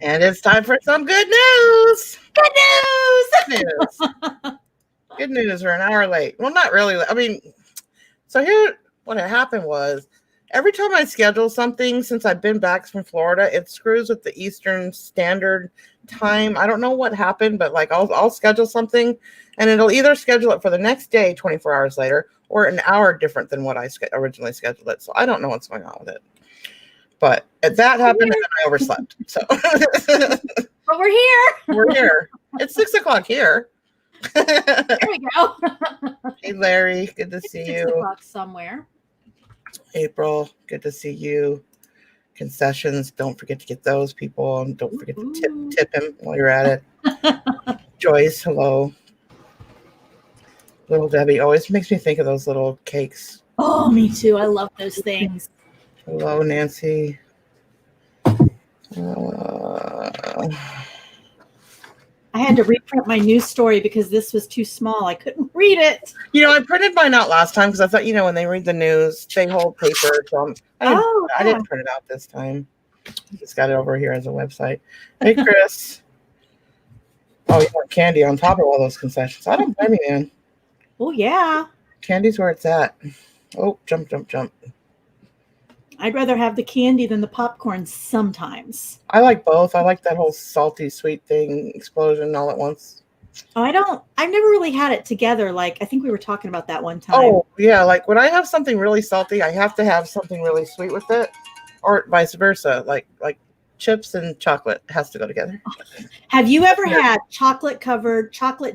And it's time for some good news. Good news! Good news. Good news. We're an hour late. Well, not really. I mean, so here, what had happened was every time I schedule something since I've been back from Florida, it screws with the Eastern Standard Time. I don't know what happened, but like I'll schedule something, and it'll either schedule it for the next day, 24 hours later, or an hour different than what I originally scheduled it. So I don't know what's going on with it. But that happened, and then I overslept. So, but we're here. We're here. It's 6:00 here. There we go. Hey, Larry, good to see It's 6 you. o'clock somewhere. April, good to see you. Concessions, don't forget to get those people, and don't forget to tip him while you're at it. Joyce, hello. Little Debbie always makes me think of those little cakes. Oh, me too. I love those things. Hello, Nancy. I had to reprint my news story because this was too small. I couldn't read it. I printed mine out last time because I thought, when they read the news, they hold paper. So I didn't print it out this time. Just got it over here as a website. Hey, Chris. Oh, you want candy on top of all those concessions. I don't blame you, man. Oh, yeah. Candy's where it's at. Oh, jump. I'd rather have the candy than the popcorn sometimes. I like both. I like that whole salty, sweet thing explosion all at once. Oh, I've never really had it together. Like, I think we were talking about that one time. Oh, yeah. Like when I have something really salty, I have to have something really sweet with it, or vice versa. Like chips and chocolate has to go together. Have you ever had chocolate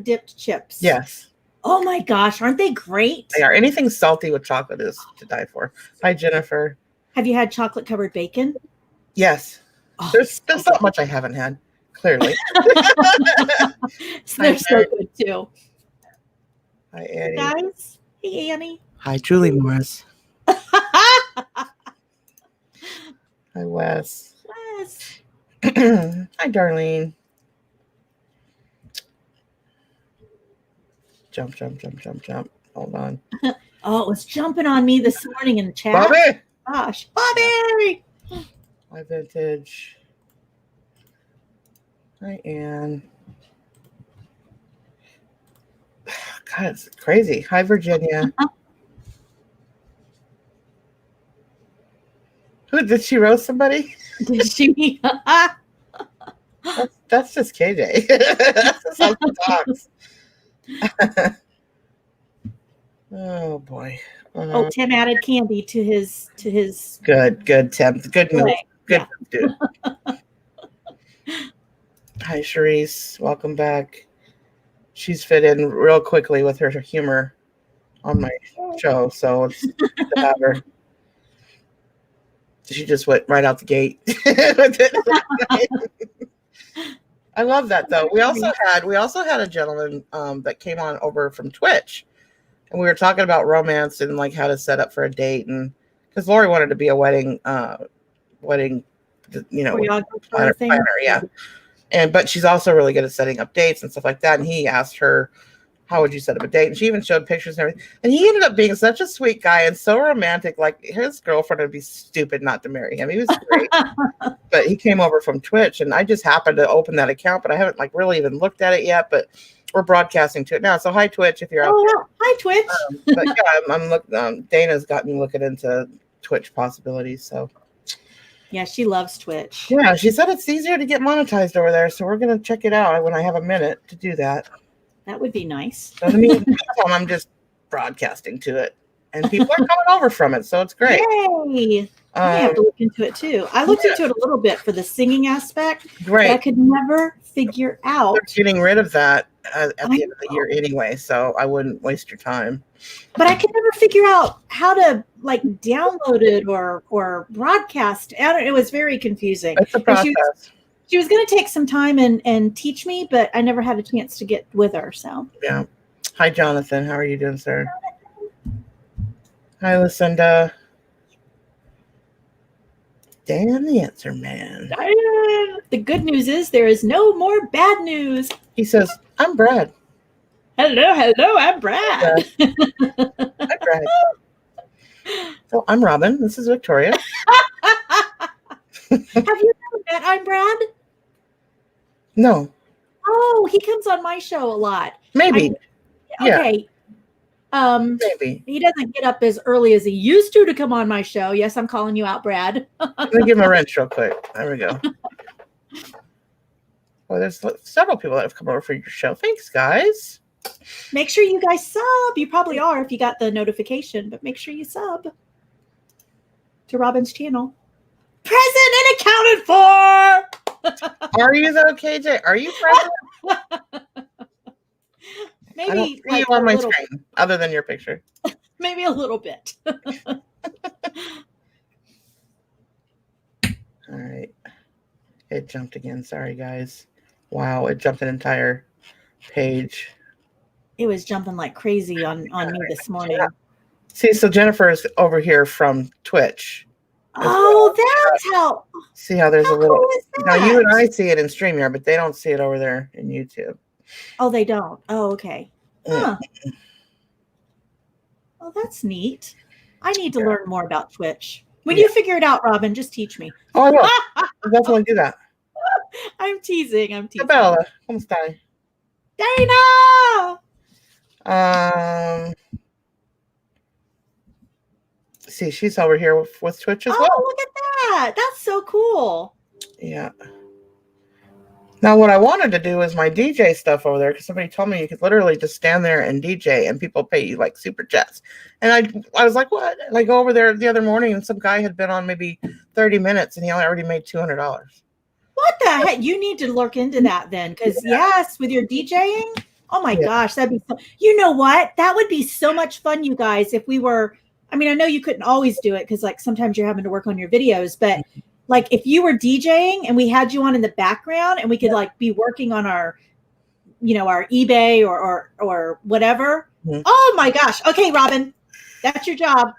dipped chips? Yes. Oh my gosh, aren't they great? They are. Anything salty with chocolate is to die for. Hi, Jennifer. Have you had chocolate covered bacon? Yes. Oh, there's not much I haven't had, clearly. They're so good too. Hi, Annie. Guys. Hey, Annie. Hi, Julie Morris. Hi, Wes. Hi, Darlene. Jump. Hold on. Oh, it was jumping on me this morning in the chat. Bobby! Gosh, Bobby! Hi, Vintage. Hi, Ann. God, it's crazy. Hi, Virginia. Who did she roast somebody? Did she? That's just KJ. That's just how she talks. Oh boy. Tim added candy to his Good Tim. Good move. Good move, dude. Hi, Charisse. Welcome back. She's fit in real quickly with her humor on my show, so it's good to have her. She just went right out the gate. I love that though. We also had a gentleman that came on over from Twitch, and we were talking about romance and like how to set up for a date, and because Lori wanted to be a wedding planner, yeah. But she's also really good at setting up dates and stuff like that. And he asked her, how would you set up a date? And she even showed pictures and everything. And he ended up being such a sweet guy and so romantic. Like his girlfriend would be stupid not to marry him. He was great. But he came over from Twitch, and I just happened to open that account, but I haven't like really even looked at it yet. But we're broadcasting to it now. So hi, Twitch, if you're out there. Hi, Twitch. But yeah, I'm looking. Dana's got me looking into Twitch possibilities. So. Yeah, she loves Twitch. Yeah, she said it's easier to get monetized over there, so we're going to check it out when I have a minute to do that. That would be nice. So in the meantime, I'm just broadcasting to it, and people are coming over from it, so it's great. Yay! I have to look into it too. I looked into it a little bit for the singing aspect. Great. But I could never figure out. They're getting rid of that at the end of the year anyway, so I wouldn't waste your time. But I could never figure out how to like download it or broadcast. It was very confusing. It's a process. She was going to take some time and teach me, but I never had a chance to get with her. So yeah. Hi, Jonathan. How are you doing, sir? Hi, Lucinda. Dan, the answer man. The good news is there is no more bad news. He says, "I'm Brad." Hello, I'm Brad. Hi, Brad. So I'm Robin. This is Victoria. Have you ever met I'm Brad? No, Oh, he comes on my show a lot. maybe. Yeah, Okay. maybe. He doesn't get up as early as he used to come on my show. Yes, I'm calling you out, Brad. Let me give him a wrench real quick. There we go. Well, there's several people that have come over for your show. Thanks, guys. Make sure you guys sub. You probably are if you got the notification, but make sure you sub to Robin's channel. Present and accounted for. Are you though, KJ? Are you present? Maybe I don't see like you on my little, screen, other than your picture. maybe a little bit. All right. It jumped again. Sorry, guys. Wow, it jumped an entire page. It was jumping like crazy on me this morning. Yeah. See, so Jennifer is over here from Twitch. Oh, that's how. See how there's How a little. cool is Now you and that? I see it in StreamYard, but they don't see it over there in YouTube. Oh, they don't. Oh, okay. Yeah. Huh. Oh, that's neat. I need to learn more about Twitch. When you figure it out, Robin, just teach me. Oh, I will. I'll definitely do that. I'm teasing. Bella, come stai? Dana! See, she's over here with Twitch as well. Oh, look at that. That's so cool. Yeah. Now, what I wanted to do is my DJ stuff over there, because somebody told me you could literally just stand there and DJ and people pay you like super chats. And I was like, what? And I go over there the other morning and some guy had been on maybe 30 minutes and he already made $200. What the heck? You need to look into that then, because yes, with your DJing, oh my gosh, that'd be so. You know what? That would be so much fun, you guys, if we were. I mean, I know you couldn't always do it because like sometimes you're having to work on your videos, but like if you were DJing and we had you on in the background and we could like be working on our, our eBay or whatever. Mm-hmm. Oh my gosh. Okay, Robin, that's your job.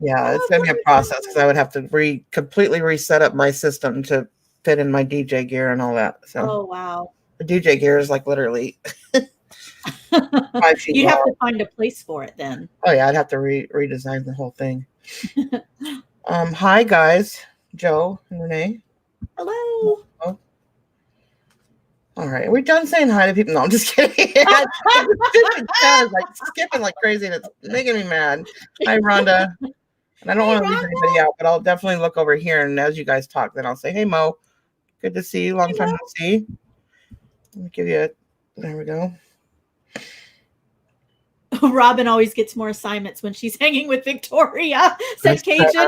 Yeah, it's going to be a process because I would have to completely reset up my system to fit in my DJ gear and all that. So, oh, wow. The DJ gear is like literally 5 feet You'd long. have to find a place for it then. Oh, yeah, I'd have to redesign the whole thing. Hi, guys. Joe and Renee. Hello. Oh. All right. Are we done saying hi to people? No, I'm just kidding. Stupid chat is like skipping like crazy and it's making me mad. Hi, Rhonda. And I don't want to leave anybody out, but I'll definitely look over here. And as you guys talk, then I'll say, hey, Mo, good to see you. Long time no see. Let me give you there we go. Robin always gets more assignments when she's hanging with Victoria, said Cajun.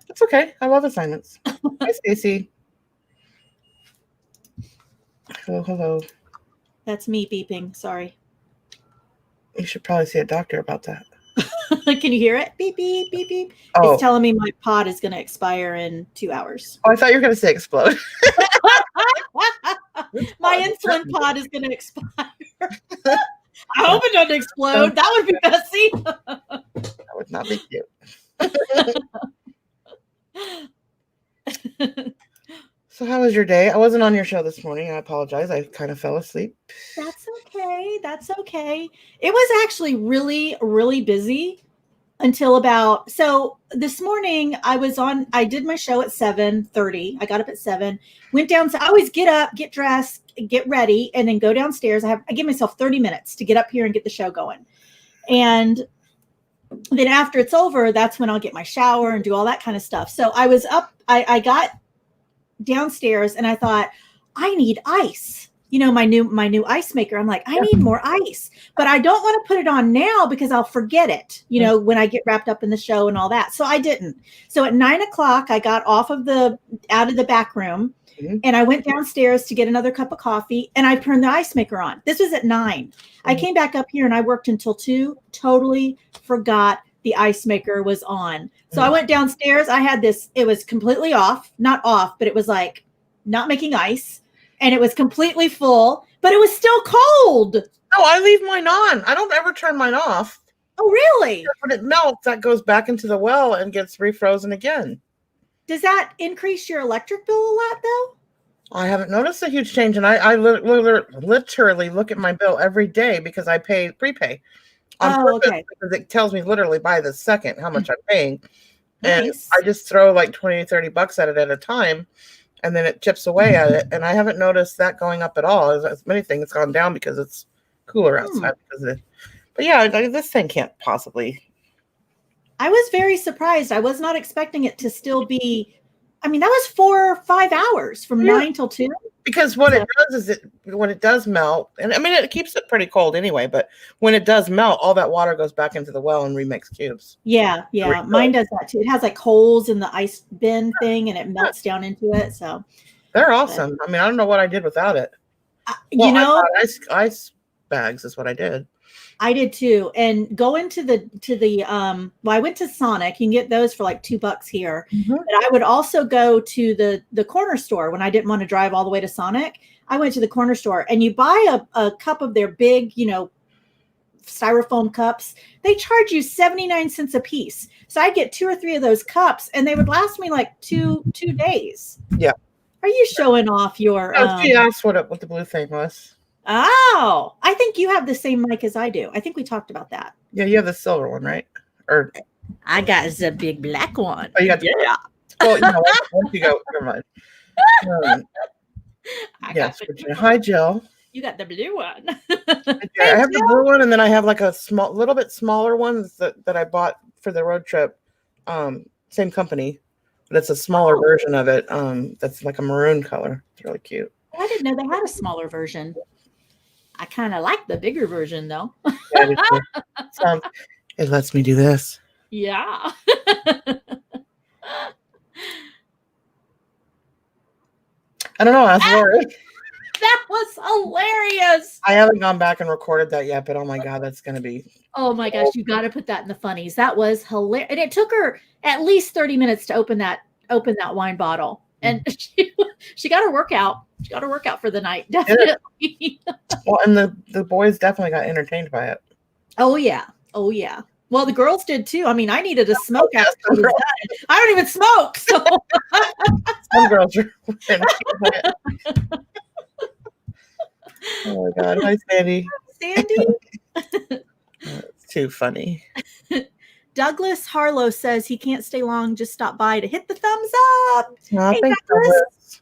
It's okay. I love assignments. Hi, Stacy. Hello. That's me beeping. Sorry. You should probably see a doctor about that. Can you hear it? Beep, beep, beep, beep. Oh. It's telling me my pod is going to expire in 2 hours. Oh, I thought you were going to say explode. My insulin pod is going to expire. I hope it doesn't explode. That would be messy. That would not be cute. So how was your day? I wasn't on your show this morning. I apologize. I kind of fell asleep. That's okay. That's okay. It was actually really, really busy until so this morning I did my show at 7:30. I got up at 7, went down. So I always get up, get dressed, get ready, and then go downstairs. I give myself 30 minutes to get up here and get the show going. And then after it's over, that's when I'll get my shower and do all that kind of stuff. So I was up, I got downstairs and I thought, I need ice. My new ice maker. I'm like, I need more ice, but I don't want to put it on now because I'll forget it, when I get wrapped up in the show and all that. So I didn't. So at 9:00, I got out of the back room and I went downstairs to get another cup of coffee and I turned the ice maker on. This was at 9. I came back up here and I worked until 2, totally forgot the ice maker was on. So I went downstairs. I had this, it was completely off, not off, but it was like not making ice. And it was completely full, but it was still cold. No, I leave mine on. I don't ever turn mine off. Oh, really? When it melts, that goes back into the well and gets refrozen again. Does that increase your electric bill a lot, though? I haven't noticed a huge change, and I literally look at my bill every day because I prepay on purpose, okay. because it tells me literally by the second how much I'm paying. And Nice. I just throw like 20, 30 bucks at it at a time, and then it chips away at it. And I haven't noticed that going up at all. As many things, it's gone down because it's cooler outside. But yeah, this thing can't possibly. I was very surprised. I was not expecting it to still be. I mean, that was 4 or 5 hours from 9 till 2. Because what it does is when it does melt, and I mean, it keeps it pretty cold anyway, but when it does melt, all that water goes back into the well and remakes cubes. Yeah. Mine does that too. It has like holes in the ice bin thing and it melts down into it. So they're awesome. I mean, I don't know what I did without it. You know, ice bags is what I did. I did too. And going to the well, I went to Sonic. You can get those for like $2 here. But I would also go to the corner store when I didn't want to drive all the way to Sonic. I went to the corner store and you buy a cup of their big, styrofoam cups. They charge you 79 cents a piece. So I'd get 2 or 3 of those cups and they would last me like two days. Yeah. Are you showing off your she asked what the blue thing was. Oh, I think you have the same mic as I do. I think we talked about that. Yeah, you have the silver one, right? Or I got the big black one. Oh, you got well, once you go, never mind. Yes, Virginia. Hi, Jill. You got the blue one. I have the blue one, and then I have like a little bit smaller one that I bought for the road trip. Same company, but it's a smaller version of it. That's like a maroon color. It's really cute. I didn't know they had a smaller version. I kind of like the bigger version, though. Yeah, it lets me do this. Yeah. I don't know. Ask Lori. That was hilarious. I haven't gone back and recorded that yet, but oh my God, that's going to be. Oh my gosh, you got to put that in the funnies. That was hilarious. And it took her at least 30 minutes to open that wine bottle. And she got her workout. She got her workout for the night, definitely. Well, and the boys definitely got entertained by it. Oh yeah. Well, the girls did too. I mean, I needed a smoke after I was done. I don't even smoke, so some girls are entertained by it. Oh my God! Hi, Sandy. Sandy. It's too funny. Douglas Harlow says he can't stay long. Just stop by to hit the thumbs up. No, hey, thanks, Douglas.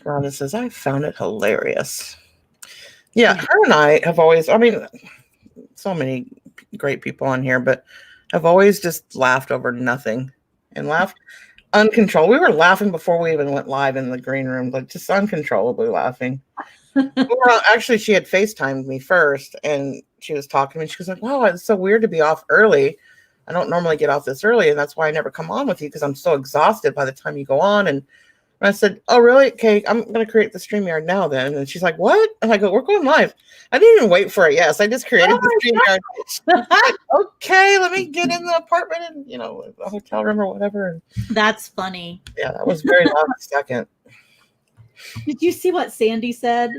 Rhonda says, I found it hilarious. Yeah, her and I have always, I mean, so many great people on here, but have always just laughed over nothing and laughed uncontrolled. We were laughing before we even went live in the green room, like just uncontrollably laughing. Actually, she had FaceTimed me first and she was talking to me. She was like, wow, it's so weird to be off early. I don't normally get off this early. And that's why I never come on with you because I'm so exhausted by the time you go on. And I said, oh, really? Okay, I'm going to create the StreamYard now then. And she's like, what? And I go, we're going live. I didn't even wait for it. Yes, I just created the StreamYard. Like, okay, let me get in the apartment and, the hotel room or whatever. And that's funny. Yeah, that was very last second. Did you see what Sandy said?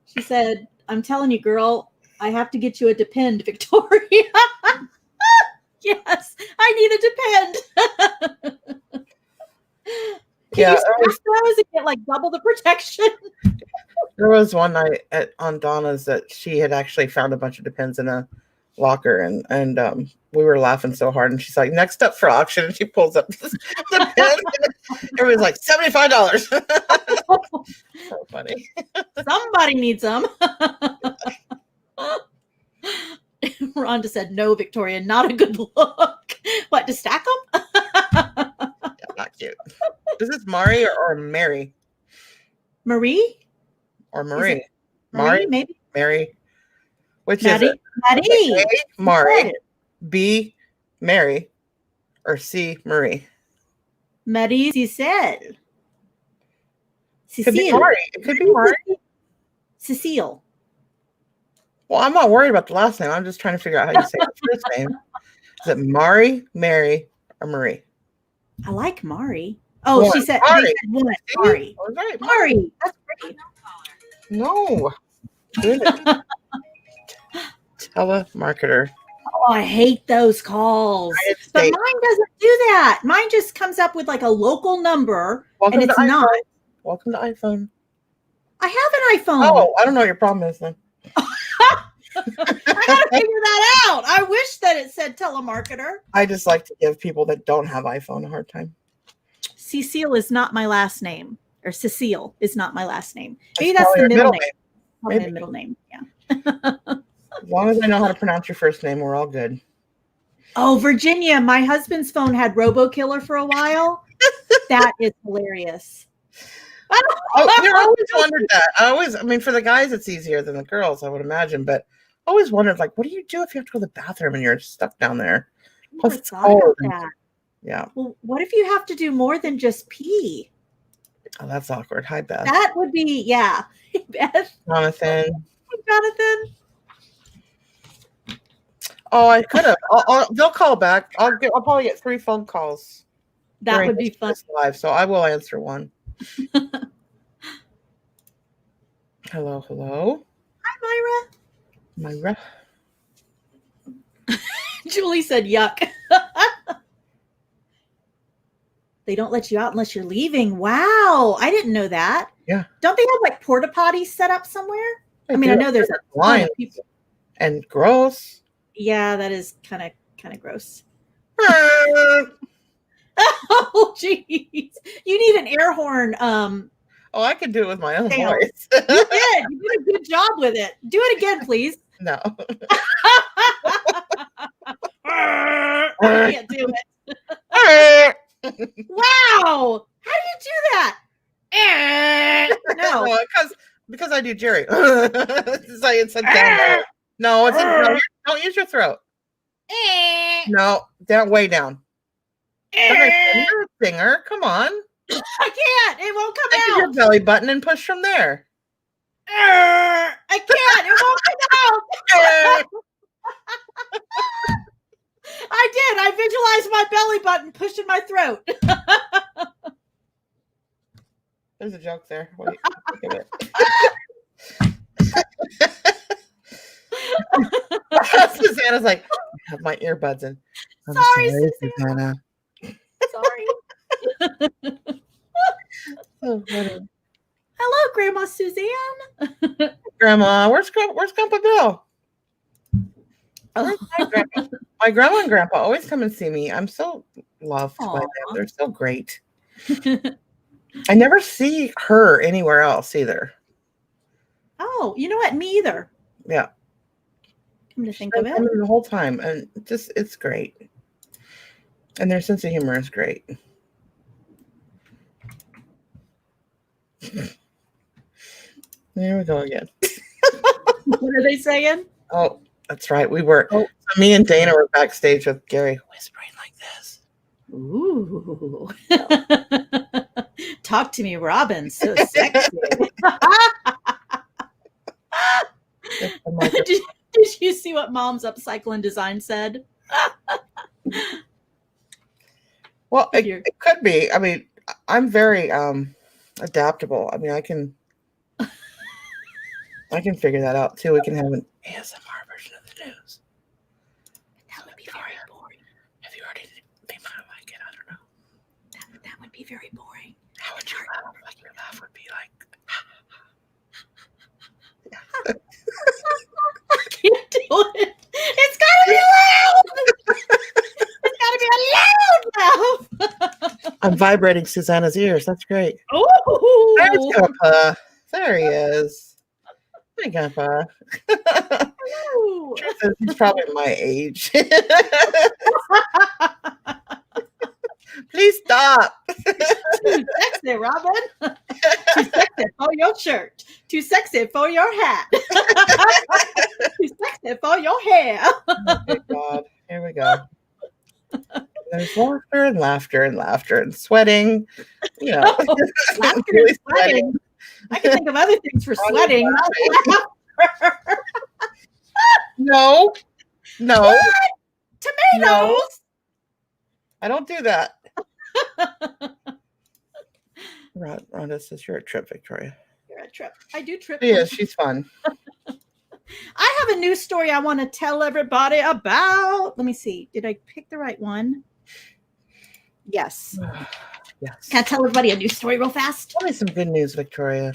She said, I'm telling you, girl, I have to get you a Depend, Victoria. Yes, I need a Depend. Can you stack those and get like double the protection? There was one night on Donna's that she had actually found a bunch of Depends in a locker, and we were laughing so hard. And she's like, "Next up for auction," and she pulls up the Depends. Everybody's like, $75. So funny. Somebody needs them. Rhonda said, "No, Victoria, not a good look." What, to stack them? Yeah, not cute. Is this Mari or Mary? Marie? Or Marie? Marie, maybe. Mary. Which Maddie? is it? Maddie. A, Mari. B, Mary. Or C, Marie. Marie, you said. It could be Mari. It could be Mari. Cecile. Well, I'm not worried about the last name. I'm just trying to figure out how you say the first name. Is it Mari, Mary, or Marie? I like Mari. Oh, One. she said Mari. Mari. Oh, right. Mari. That's great. No. Telemarketer. Oh, I hate those calls. But mine doesn't do that. Mine just comes up with like a local number. Welcome and it's to not. Welcome to iPhone. I have an iPhone. Oh, I don't know what your problem is then. I gotta figure that out. I wish that it said telemarketer. I just like to give people that don't have iPhone a hard time. Cecile is not my last name, or Cecile is not my last name. Maybe It's that's the probably your middle name. Probably Maybe. the middle name. Yeah. As long as I know how to pronounce your first name, we're all good. Oh, Virginia, my husband's phone had RoboKiller for a while. That is hilarious. I always wondered that. I mean, for the guys, it's easier than the girls, I would imagine. But I always wondered, like, what do you do if you have to go to the bathroom and you're stuck down there? Plus, it's cold. Yeah. Well, what if you have to do more than just pee? Oh, that's awkward. Hi, Beth. That would be, yeah. Beth. Jonathan. Jonathan. Oh, I could have. They'll call back. I'll probably get 3 phone calls. That would be fun. Live, so I will answer one. Hello. Hi, Myra. Julie said, yuck. They don't let you out unless you're leaving. Wow. I didn't know that. Yeah. Don't they have like porta potties set up somewhere? I mean, I know there's a ton of people. And gross. Yeah, that is kind of gross. Oh, jeez. You need an air horn. Oh, I could do it with my own voice. You did. You did a good job with it. Do it again, please. No. I can't do it. Wow. How do you do that? No. Because I do Jerry. It's a down. No, don't use your throat. No, way down. You're a singer. Come on. I can't. It won't come Take out. your belly button and push from there. I can't. It won't come out. I did. I visualized my belly button pushing my throat. There's a joke there. Wait, look at it. Susanna's like, I have my earbuds in. I'm sorry, Susanna. Sorry. Oh, funny. Hello, Grandma Suzanne. Grandma, where's Grandpa Bill? Oh. My grandma and grandpa always come and see me. I'm so loved by them. They're so great. I never see her anywhere else either. Oh, you know what? Me either. Yeah. Come to think of it. The whole time. And it's great. And their sense of humor is great. There we go again. What are they saying? Oh, that's right. We were. So me and Dana were backstage with Gary, whispering like this. Ooh. Talk to me, Robin. So sexy. Did you see what Mom's Upcycle and Design said? Well, it could be. I mean, I'm very adaptable. I mean, I can figure that out too. We can have an ASMR version of the news. That would be very boring. Have you already? They might like it. I don't know. That would be very boring. How would you laugh? Like your laugh would be like. I can't do it. It's gotta be loud. It's gotta be a loud laugh. I'm vibrating Susanna's ears. That's great. Oh, there's Grandpa. There he is. Hey, Grandpa. He's probably my age. Please stop. Too sexy, Robin. Too sexy for your shirt. Too sexy for your hat. Too sexy for your hair. Oh, good God. Here we go. There's laughter and laughter and laughter and sweating. You know, laughter really and sweating. I can think of other things for sweating. No. What? Tomatoes. No. I don't do that. Rhonda says you're a trip, Victoria. You're a trip. I do trip. She is. She's fun. I have a news story I want to tell everybody about. Let me see. Did I pick the right one? Yes. Yes. Can I tell everybody a news story real fast? Tell me some good news, Victoria.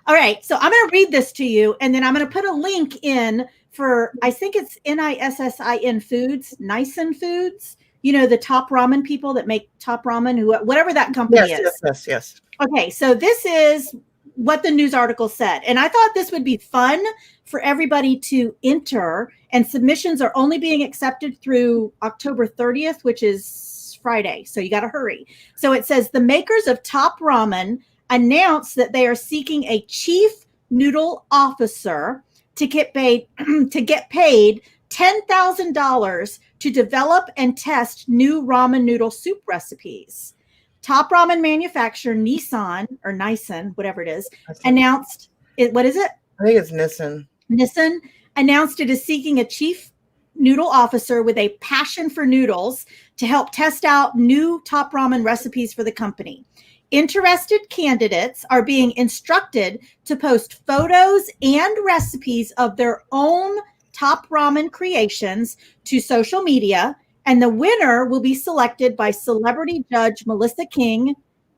All right. So I'm going to read this to you, and then I'm going to put a link in for, I think it's Nissin Foods, Nissin Foods. You know, the Top Ramen people that make Top Ramen, whatever that company is. Yes. Okay, so this is what the news article said. And I thought this would be fun for everybody to enter. And submissions are only being accepted through October 30th, which is Friday. So you got to hurry. So it says the makers of Top Ramen announced that they are seeking a chief noodle officer to get paid $10,000 to develop and test new ramen noodle soup recipes. Top ramen manufacturer Nissin, whatever it is, announced it. What is it? I think it's Nissin. Nissin announced it is seeking a chief noodle officer with a passion for noodles to help test out new top ramen recipes for the company. Interested candidates are being instructed to post photos and recipes of their own top ramen creations to social media, and the winner will be selected by celebrity judge Melissa King,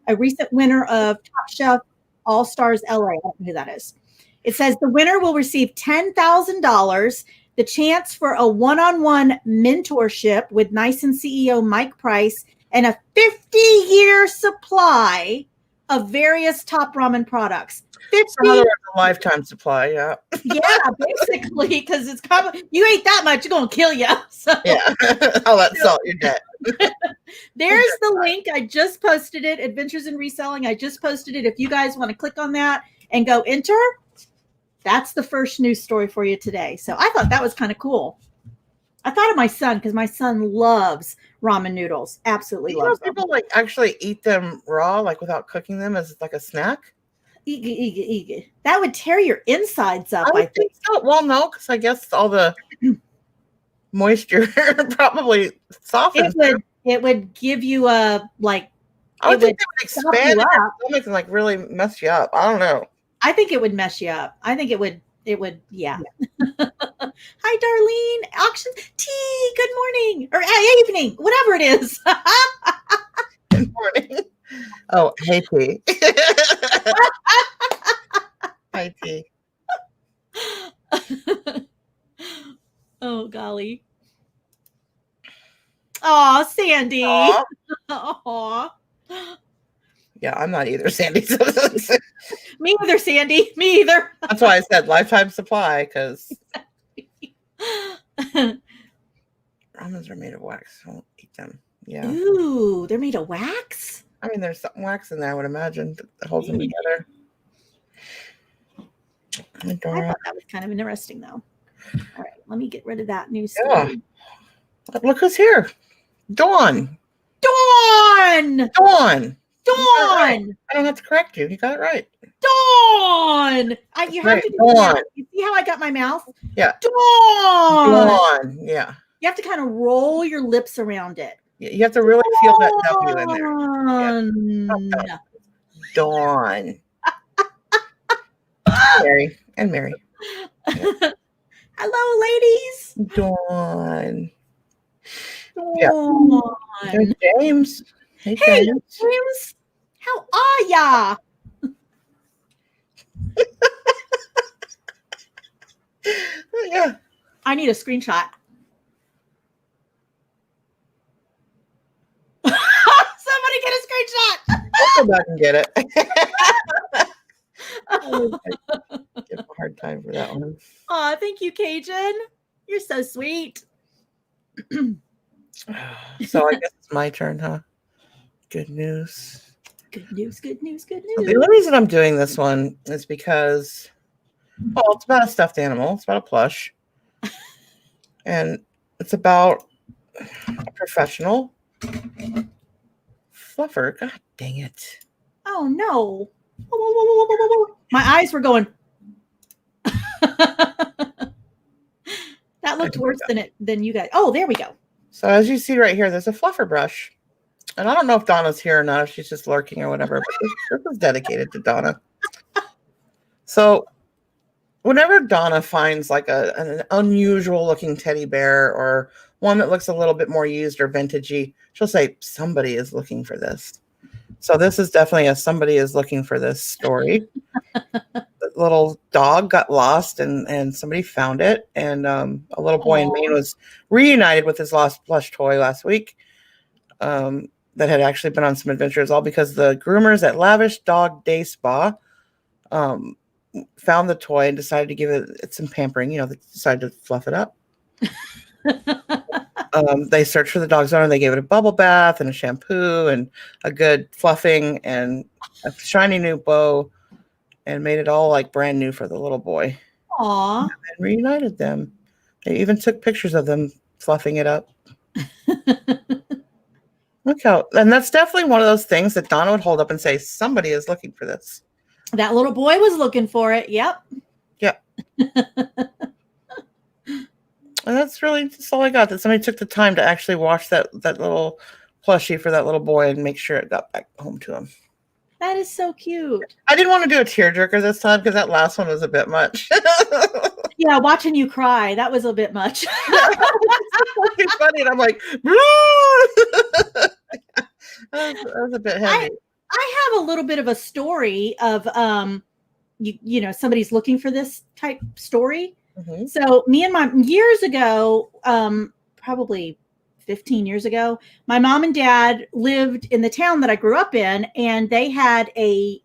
a recent winner of Top Chef All Stars LA. I don't know who that is. It says the winner will receive $10,000, the chance for a one-on-one mentorship with Nissin CEO Mike Price, and a 50-year supply of various top ramen products. 50 In other words, a lifetime supply, yeah. Yeah, basically, because it's you ate that much, you're gonna kill you. So yeah, all that salt, you're dead. There's the link. I just posted it. Adventures in Reselling. I just posted it. If you guys want to click on that and go enter, that's the first news story for you today. So I thought that was kind of cool. I thought of my son because my son loves ramen noodles. Absolutely loves them. People like actually eat them raw, like without cooking them as like a snack. That would tear your insides up, I think. So. Well, no, because I guess all the moisture probably softens. It would give you a like. I would think it would expand your stomach and like really mess you up. I don't know. I think it would mess you up. I think it would. Yeah. Hi, Darlene. Auction tea. Good morning or evening, whatever it is. Good morning. Oh, hey, T. Hi, T. Oh, golly. Oh, Sandy. Aw. Yeah, I'm not either, Sandy. Me either, Sandy. Me either. That's why I said lifetime supply, because ramens are made of wax. I won't eat them. Yeah. Ooh, they're made of wax? I mean, there's some wax in there, I would imagine, that holds them together. I thought that was kind of interesting, though. All right, let me get rid of that news story. Yeah. Look who's here. Dawn. Dawn! I don't have to correct you. You got it right. Dawn! You have to do that. You see how I got my mouth? Yeah. Dawn! Yeah. You have to kind of roll your lips around it. You have to really feel that W in there. Yeah. Dawn. Mary. Yeah. Hello, ladies. Dawn. Dawn. Yeah. There's James. Hey, James. How are ya? Yeah. I need a screenshot. Somebody get a screenshot. I'll go back and get it. I give a hard time for that one. Oh, thank you, Cajun. You're so sweet. So I guess it's my turn, huh? Good news. Good news. So the only reason I'm doing this one is because, well, it's about a stuffed animal. It's about a plush. And it's about a professional fluffer. God dang it. Oh, no. My eyes were going. That looked worse than you guys. Oh, there we go. So as you see right here, there's a fluffer brush. And I don't know if Donna's here or not, if she's just lurking or whatever, but this is dedicated to Donna. So whenever Donna finds like an unusual looking teddy bear or one that looks a little bit more used or vintagey, she'll say, somebody is looking for this. So this is definitely a somebody is looking for this story. little dog got lost and somebody found it. And a little boy in Maine was reunited with his lost plush toy last week that had actually been on some adventures, all because the groomers at Lavish Dog Day Spa found the toy and decided to give it some pampering. They decided to fluff it up. They searched for the dog's owner. They gave it a bubble bath and a shampoo and a good fluffing and a shiny new bow and made it all like brand new for the little boy. Aww. And reunited them. They even took pictures of them fluffing it up. Look how, and that's definitely one of those things that Donna would hold up and say, somebody is looking for this. That little boy was looking for it. Yep. Yep. And that's all I got, that somebody took the time to actually wash that little plushie for that little boy and make sure it got back home to him. That is so cute. I didn't want to do a tearjerker this time because that last one was a bit much. Yeah, watching you cry, that was a bit much. It's funny, and I'm like, that was a bit heavy. I have a little bit of a story of somebody's looking for this type story. Mm-hmm. So years ago, probably 15 years ago, my mom and dad lived in the town that I grew up in, and they had a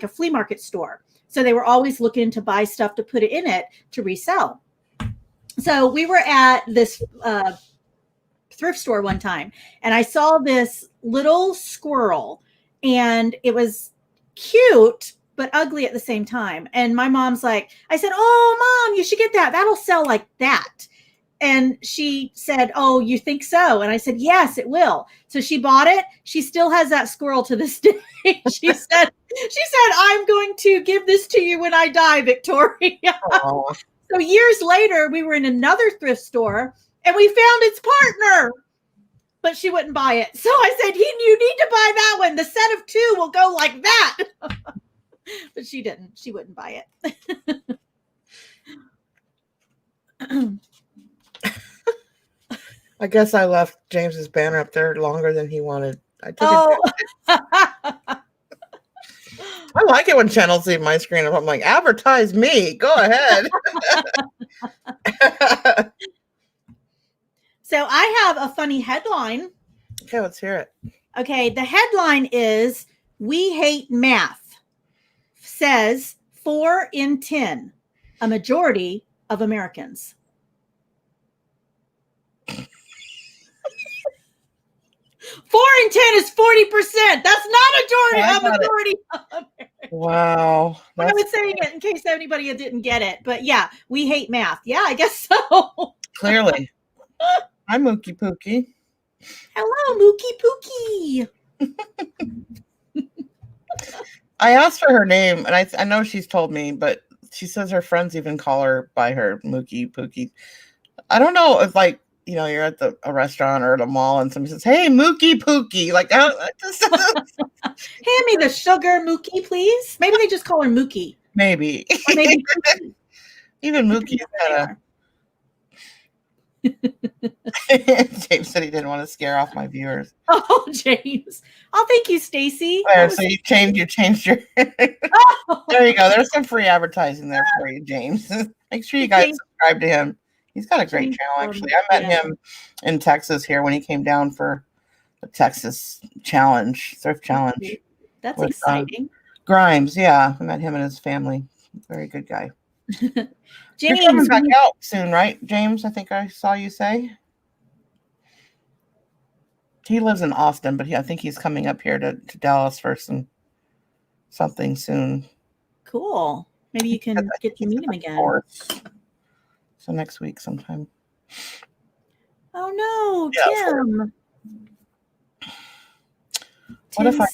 flea market store. So they were always looking to buy stuff to put it in it to resell. So we were at this thrift store one time, and I saw this little squirrel, and it was cute but ugly at the same time. And my mom's like, I said, "Oh, Mom, you should get that. That'll sell like that." And she said, "Oh, you think so?" And I said, "Yes, it will." So she bought it. She still has that squirrel to this day. She said, "I'm going to give this to you when I die, Victoria." So years later, we were in another thrift store and we found its partner, but she wouldn't buy it. So I said, "You need to buy that one. The set of 2 will go like that." But she didn't. She wouldn't buy it. I guess I left James's banner up there longer than he wanted. I like it when channels leave my screen. I'm like, advertise me. Go ahead. So I have a funny headline. Okay, let's hear it. Okay, the headline is, "We hate math," says 4 in 10, a majority of Americans. 4 in 10 is 40%. That's not a majority of Americans. Wow. I was saying it in case anybody didn't get it. But yeah, we hate math. Yeah, I guess so. Clearly. Hi, Mookie Pookie. Hello, Mookie Pookie. I asked for her name, and I know she's told me, but she says her friends even call her by her Mookie Pookie. I don't know if, like, you're at a restaurant or at a mall and somebody says, "Hey, Mookie Pookie." Like, hand me the sugar, Mookie, please. Maybe they just call her Mookie. Maybe. Or maybe Pookie. Even Mookie is kind of. James said he didn't want to scare off my viewers. Oh, James. Oh, thank you, Stacy. So you changed your. Oh. There you go. There's some free advertising there for you, James. Make sure you guys subscribe to him. He's got a great channel, actually. I met him in Texas here when he came down for the Texas thrift challenge. That's with, exciting. Grimes, yeah. I met him and his family. Very good guy. James, you're coming back out soon, right, James? I think I saw you say. He lives in Austin, but I think he's coming up here to Dallas for something soon. Cool. Maybe you can get to meet him again. So next week sometime. Oh no, Tim. What if I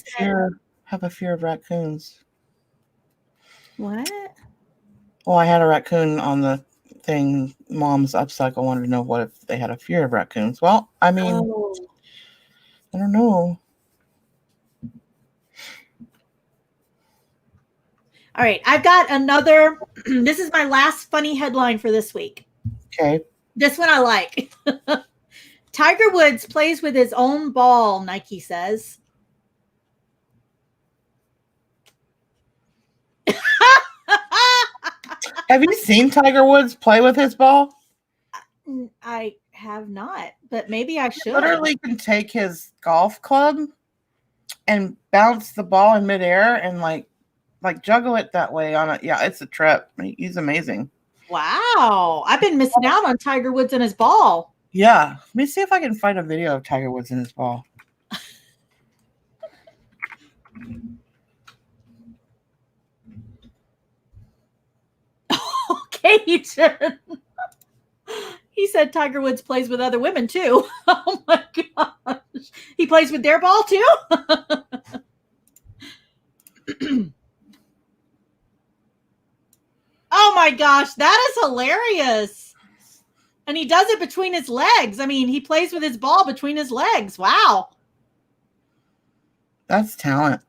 have a fear of raccoons? What? Well, I had a raccoon on the thing. Mom's upcycle wanted to know what if they had a fear of raccoons. Well, I mean, I don't know. All right, I've got another. This is my last funny headline for this week. Okay. This one I like. Tiger Woods plays with his own ball, Nike says. Have you seen Tiger Woods play with his ball? I have not, but maybe I should. Literally can take his golf club and bounce the ball in midair and like juggle it that way on it. Yeah, it's a trip. He's amazing. Wow. I've been missing out on Tiger Woods and his ball. Yeah. Let me see if I can find a video of Tiger Woods and his ball. Okay, you should. He said Tiger Woods plays with other women too. Oh my gosh. He plays with their ball too? Oh my gosh, that is hilarious. And he does it between his legs. I mean, he plays with his ball between his legs. Wow. That's talent.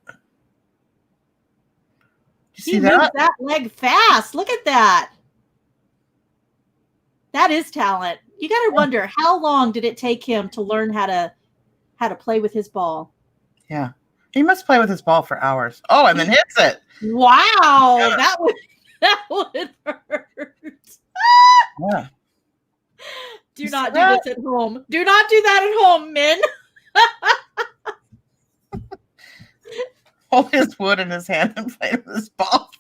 You see He that? moves that leg fast. Look at that. That is talent. You got to wonder, how long did it take him to learn how to play with his ball? Yeah. He must play with his ball for hours. Oh, and then hits it. Wow. Yeah. That would hurt. Yeah. Do not do this at home. Do not do that at home, men. Hold his wood in his hand and play with his ball.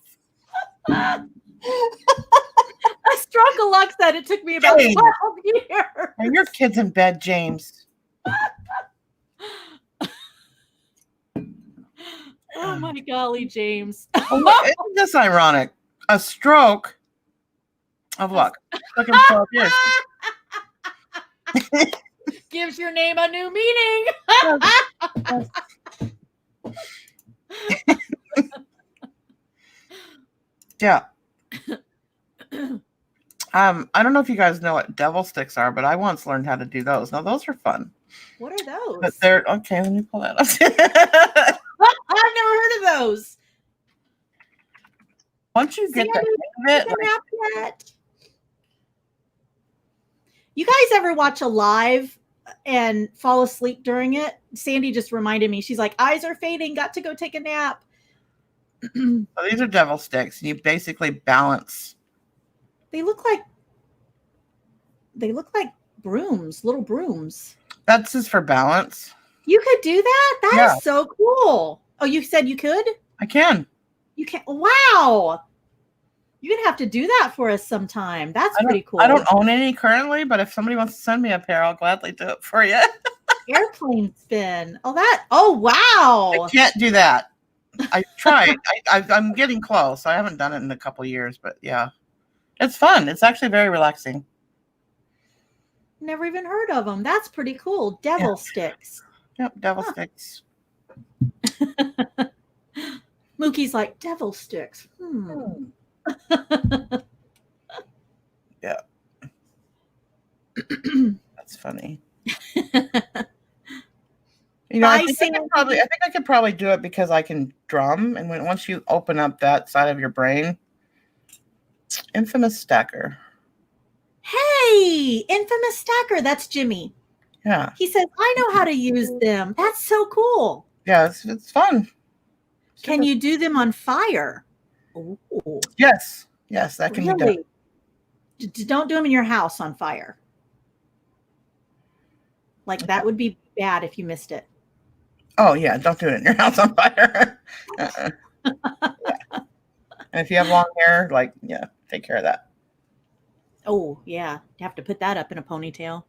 A stroke of luck said it took me about 12 years. Are your kids in bed, James? Oh my golly, James. Isn't this ironic? A stroke of luck. Took him 12 years. Gives your name a new meaning. Yeah. I don't know if you guys know what devil sticks are, but I once learned how to do those. Now those are fun. What are those? But they're okay. Let me pull that up. I've never heard of those. Once you get the hang of it, you guys ever watch a live and fall asleep during it? Sandy just reminded me. She's like, eyes are fading. Got to go take a nap. so these are devil sticks. You basically balance. They look like brooms, little brooms. That's just for balance. You could do that? That is so cool. Oh, you said you could? I can. You can. Wow. You're going to have to do that for us sometime. That's pretty cool. I don't own any currently, but if somebody wants to send me a pair, I'll gladly do it for you. Airplane spin. Oh, wow. I can't do that. I tried. I'm getting close. I haven't done it in a couple years, but yeah. It's fun. It's actually very relaxing. Never even heard of them. That's pretty cool. Devil sticks. Yep, devil sticks. Mookie's like, devil sticks. Yeah. That's funny. I think I could probably do it because I can drum, and once you open up that side of your brain, infamous stacker. Hey, infamous stacker. That's Jimmy. Yeah. He says, I know how to use them. That's so cool. Yeah, it's fun. Can you do them on fire? Ooh. Yes, that can be done. Don't do them in your house on fire. Like that would be bad if you missed it. Oh yeah, don't do it in your house on fire. Yeah. And if you have long hair, take care of that. Oh yeah, you have to put that up in a ponytail.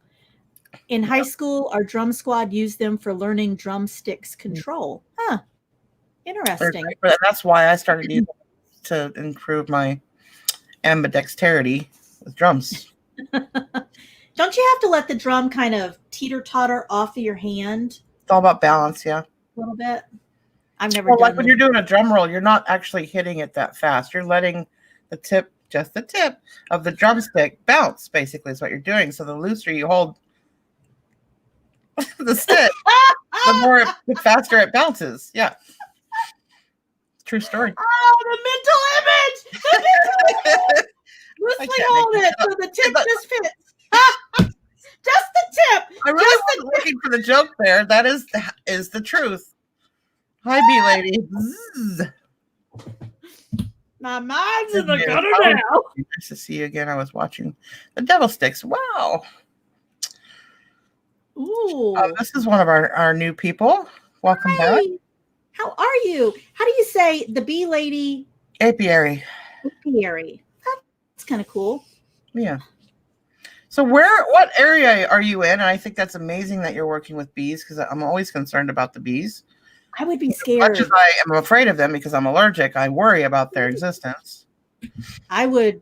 In high school, our drum squad used them for learning drumsticks control. Huh. Interesting. That's why I started using it to improve my ambidexterity with drums. Don't you have to let the drum kind of teeter-totter off of your hand? It's all about balance, yeah. A little bit. I've never done like when you're doing a drum roll, you're not actually hitting it that fast. You're letting just the tip of the drumstick bounce, basically, is what you're doing. So the looser you hold the stick, the faster it bounces. Yeah. True story. Oh, the mental image! Loosely hold it so the tip just fits. Just the tip. I really wasn't looking for the joke there. That is the truth. Hi, B lady. My mind's in Good the news. gutter Oh, now. nice to see you again. I was watching the Devil Sticks. Wow. Ooh. This is one of our new people. Welcome back. Hi. How are you? How do you say the bee lady? Apiary. Apiary. That's kind of cool. Yeah. So what area are you in? And I think that's amazing that you're working with bees because I'm always concerned about the bees. I would be As scared. much as I am afraid of them because I'm allergic, I worry about their existence. I would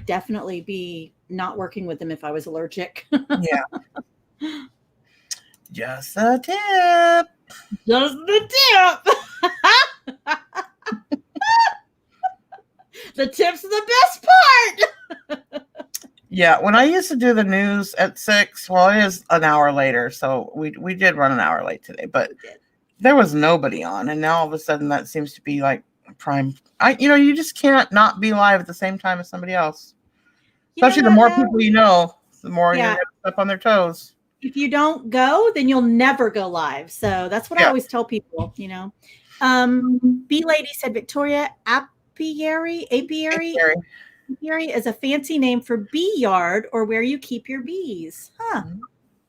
definitely be not working with them if I was allergic. Yeah. Just a tip. Just the tip. The tip's the best part. Yeah, when I used to do the news at 6, well, it is an hour later, so we did run an hour late today, but there was nobody on, and now all of a sudden that seems to be like prime. You just can't not be live at the same time as somebody else. Especially the more people you know, the more you're going to step on their toes. If you don't go, then you'll never go live. So that's what I always tell people, Bee Lady said Victoria Apiary is a fancy name for bee yard or where you keep your bees. Huh.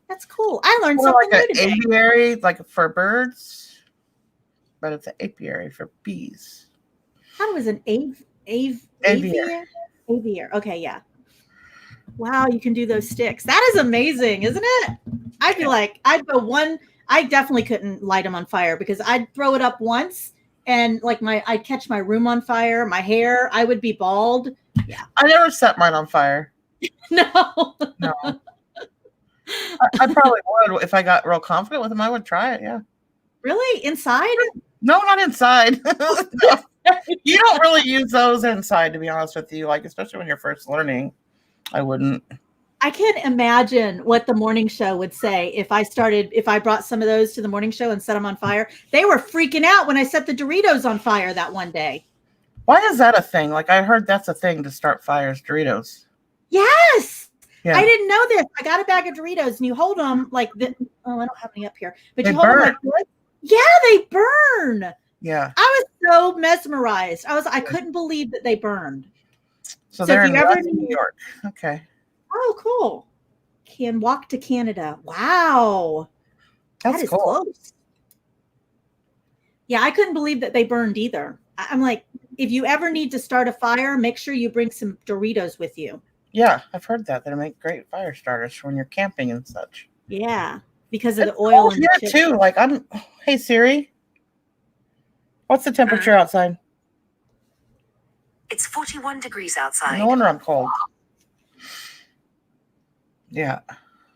That's cool. I learned something new today. Aviary, like for birds, but it's an apiary for bees. How was an aviary? Aviary. Okay, yeah. Wow, you can do those sticks. That is amazing, isn't it? I'd be like, I'd go one. I definitely couldn't light them on fire because I'd throw it up once and like I'd catch my room on fire, my hair, I would be bald. Yeah. I never set mine on fire. No. I probably would if I got real confident with them. I would try it. Yeah. Really? Inside? No, not inside. No. You don't really use those inside, to be honest with you. Like, especially when you're first learning, I wouldn't. I can't imagine what the morning show would say if I brought some of those to the morning show and set them on fire. They were freaking out when I set the Doritos on fire that one day. Why is that a thing? Like, I heard that's a thing to start fires, Doritos. Yes. Yeah. I didn't know this. I got a bag of Doritos and you hold them like this. Oh, I don't have any up here. But they you hold burn. them like this. Yeah, they burn. Yeah. I was so mesmerized. I couldn't believe that they burned. So they're in New York. Okay. Oh, cool. Can walk to Canada. Wow. That is cool. Close. Yeah, I couldn't believe that they burned either. I'm like, if you ever need to start a fire, make sure you bring some Doritos with you. Yeah, I've heard that. They make great fire starters when you're camping and such. Yeah, because of the oil and the too. Like hey Siri, what's the temperature outside? It's 41 degrees outside. No wonder I'm cold. Yeah.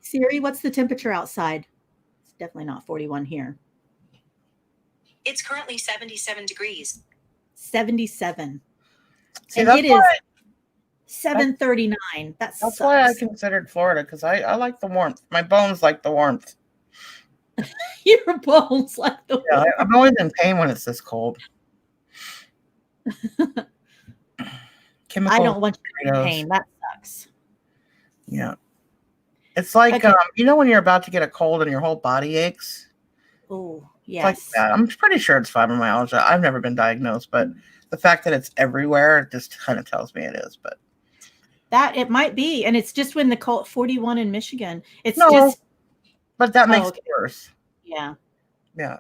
Siri, what's the temperature outside? It's definitely not 41 here. It's currently 77 degrees. 77. See, and it is 7:39. That's why I considered Florida, because I like the warmth. My bones like the warmth. Your bones like the warmth. I'm always in pain when it's this cold. I don't want you to be in pain. That sucks. Yeah. It's like, when you're about to get a cold and your whole body aches? Oh, yes. Like that. I'm pretty sure it's fibromyalgia. I've never been diagnosed, but the fact that it's everywhere just kind of tells me it is. But that it might be. And it's just when the cold 41 in Michigan. But that makes it worse. Yeah. Yeah.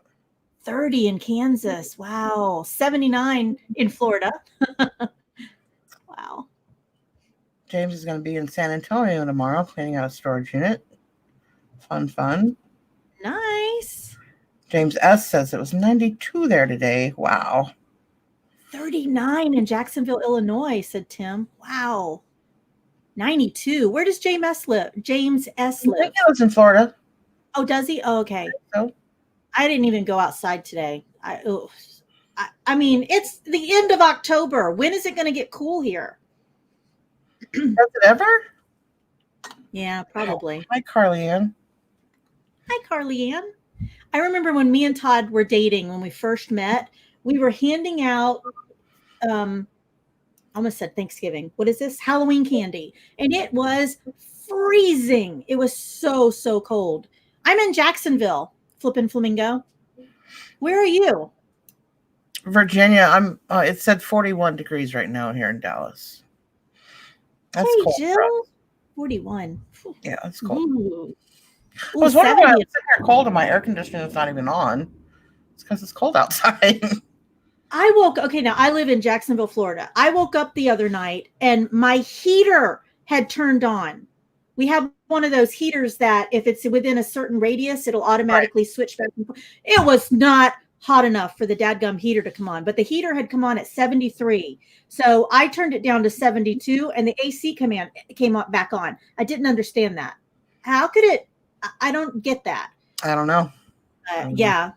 30 in Kansas. Wow. 79 in Florida. Wow. James is going to be in San Antonio tomorrow, cleaning out a storage unit. Fun. Nice. James S. says it was 92 there today. Wow. 39 in Jacksonville, Illinois, said Tim. Wow. 92. Where does James S. live? I think he lives in Florida. Oh, does he? Oh, okay. I didn't even go outside today. I mean, it's the end of October. When is it going to get cool here? Does it ever? Yeah, probably. Hi, Carly Ann. Hi, Carly Ann. I remember when me and Todd were dating when we first met, we were handing out, I almost said Thanksgiving. What is this? Halloween candy. And it was freezing. It was so cold. I'm in Jacksonville, flippin' flamingo. Where are you? Virginia. I'm. It said 41 degrees right now here in Dallas. That's Hey, cold. Jill. 41. Yeah, that's cold. Ooh. I was wondering why I 70. was sitting here cold and my air conditioner is not even on. It's because it's cold outside. Okay, now I live in Jacksonville, Florida. I woke up the other night and my heater had turned on. We have one of those heaters that if it's within a certain radius, it'll automatically switch back and forth. It was not hot enough for the dadgum heater to come on, but the heater had come on at 73. So I turned it down to 72 and the AC command came up back on. I didn't understand that. How could it? I don't get that. I don't know. Yeah.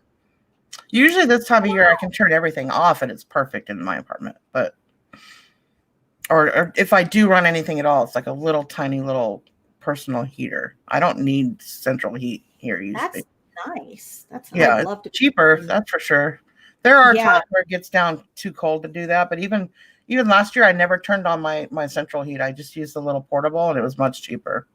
Usually this time of year I can turn everything off and it's perfect in my apartment. But or if I do run anything at all, it's like a little tiny little personal heater. I don't need central heat here usually. That's nice. Yeah, I'd love to. cheaper, that's for sure. There are Yeah. times where it gets down too cold to do that, but even last year I never turned on my central heat. I just used the little portable and it was much cheaper.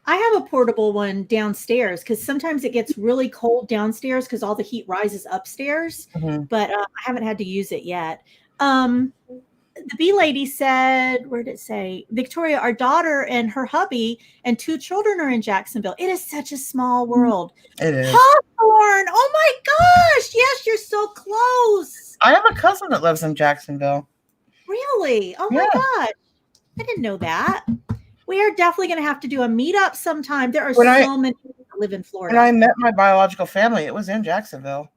I have a portable one downstairs because sometimes it gets really cold downstairs because all the heat rises upstairs, but I haven't had to use it yet. The bee lady said, where did it say? Victoria, our daughter and her hubby and 2 children are in Jacksonville. It is such a small world. It is. Hawthorne. Oh my gosh. Yes, you're so close. I have a cousin that lives in Jacksonville. Really? Oh my gosh. I didn't know that. We are definitely going to have to do a meetup sometime. There are so many people that live in Florida. When I met my biological family, it was in Jacksonville.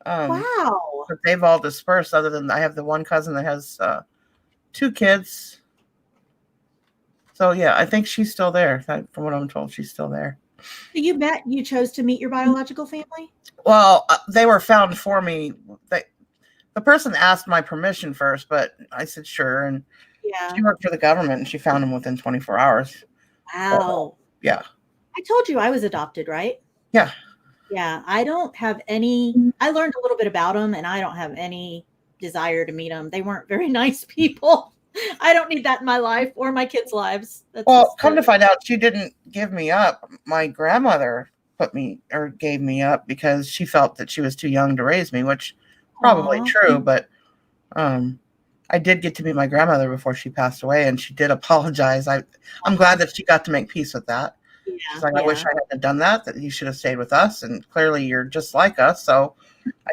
Wow. But they've all dispersed other than I have the one cousin that has 2 kids. So, yeah, I think she's still there. From what I'm told, she's still there. You chose to meet your biological family? Well, they were found for me. The person asked my permission first, but I said sure. And she worked for the government and she found him within 24 hours. Wow. Yeah. I told you I was adopted, right? Yeah. Yeah. I don't have any. I learned a little bit about them and I don't have any desire to meet them. They weren't very nice people. I don't need that in my life or my kids' lives. Come to find out, she didn't give me up. My grandmother gave me up because she felt that she was too young to raise me, which probably true, but I did get to meet my grandmother before she passed away, and she did apologize. I'm glad that she got to make peace with that. She's like, I wish I hadn't done that you should have stayed with us, and clearly you're just like us, so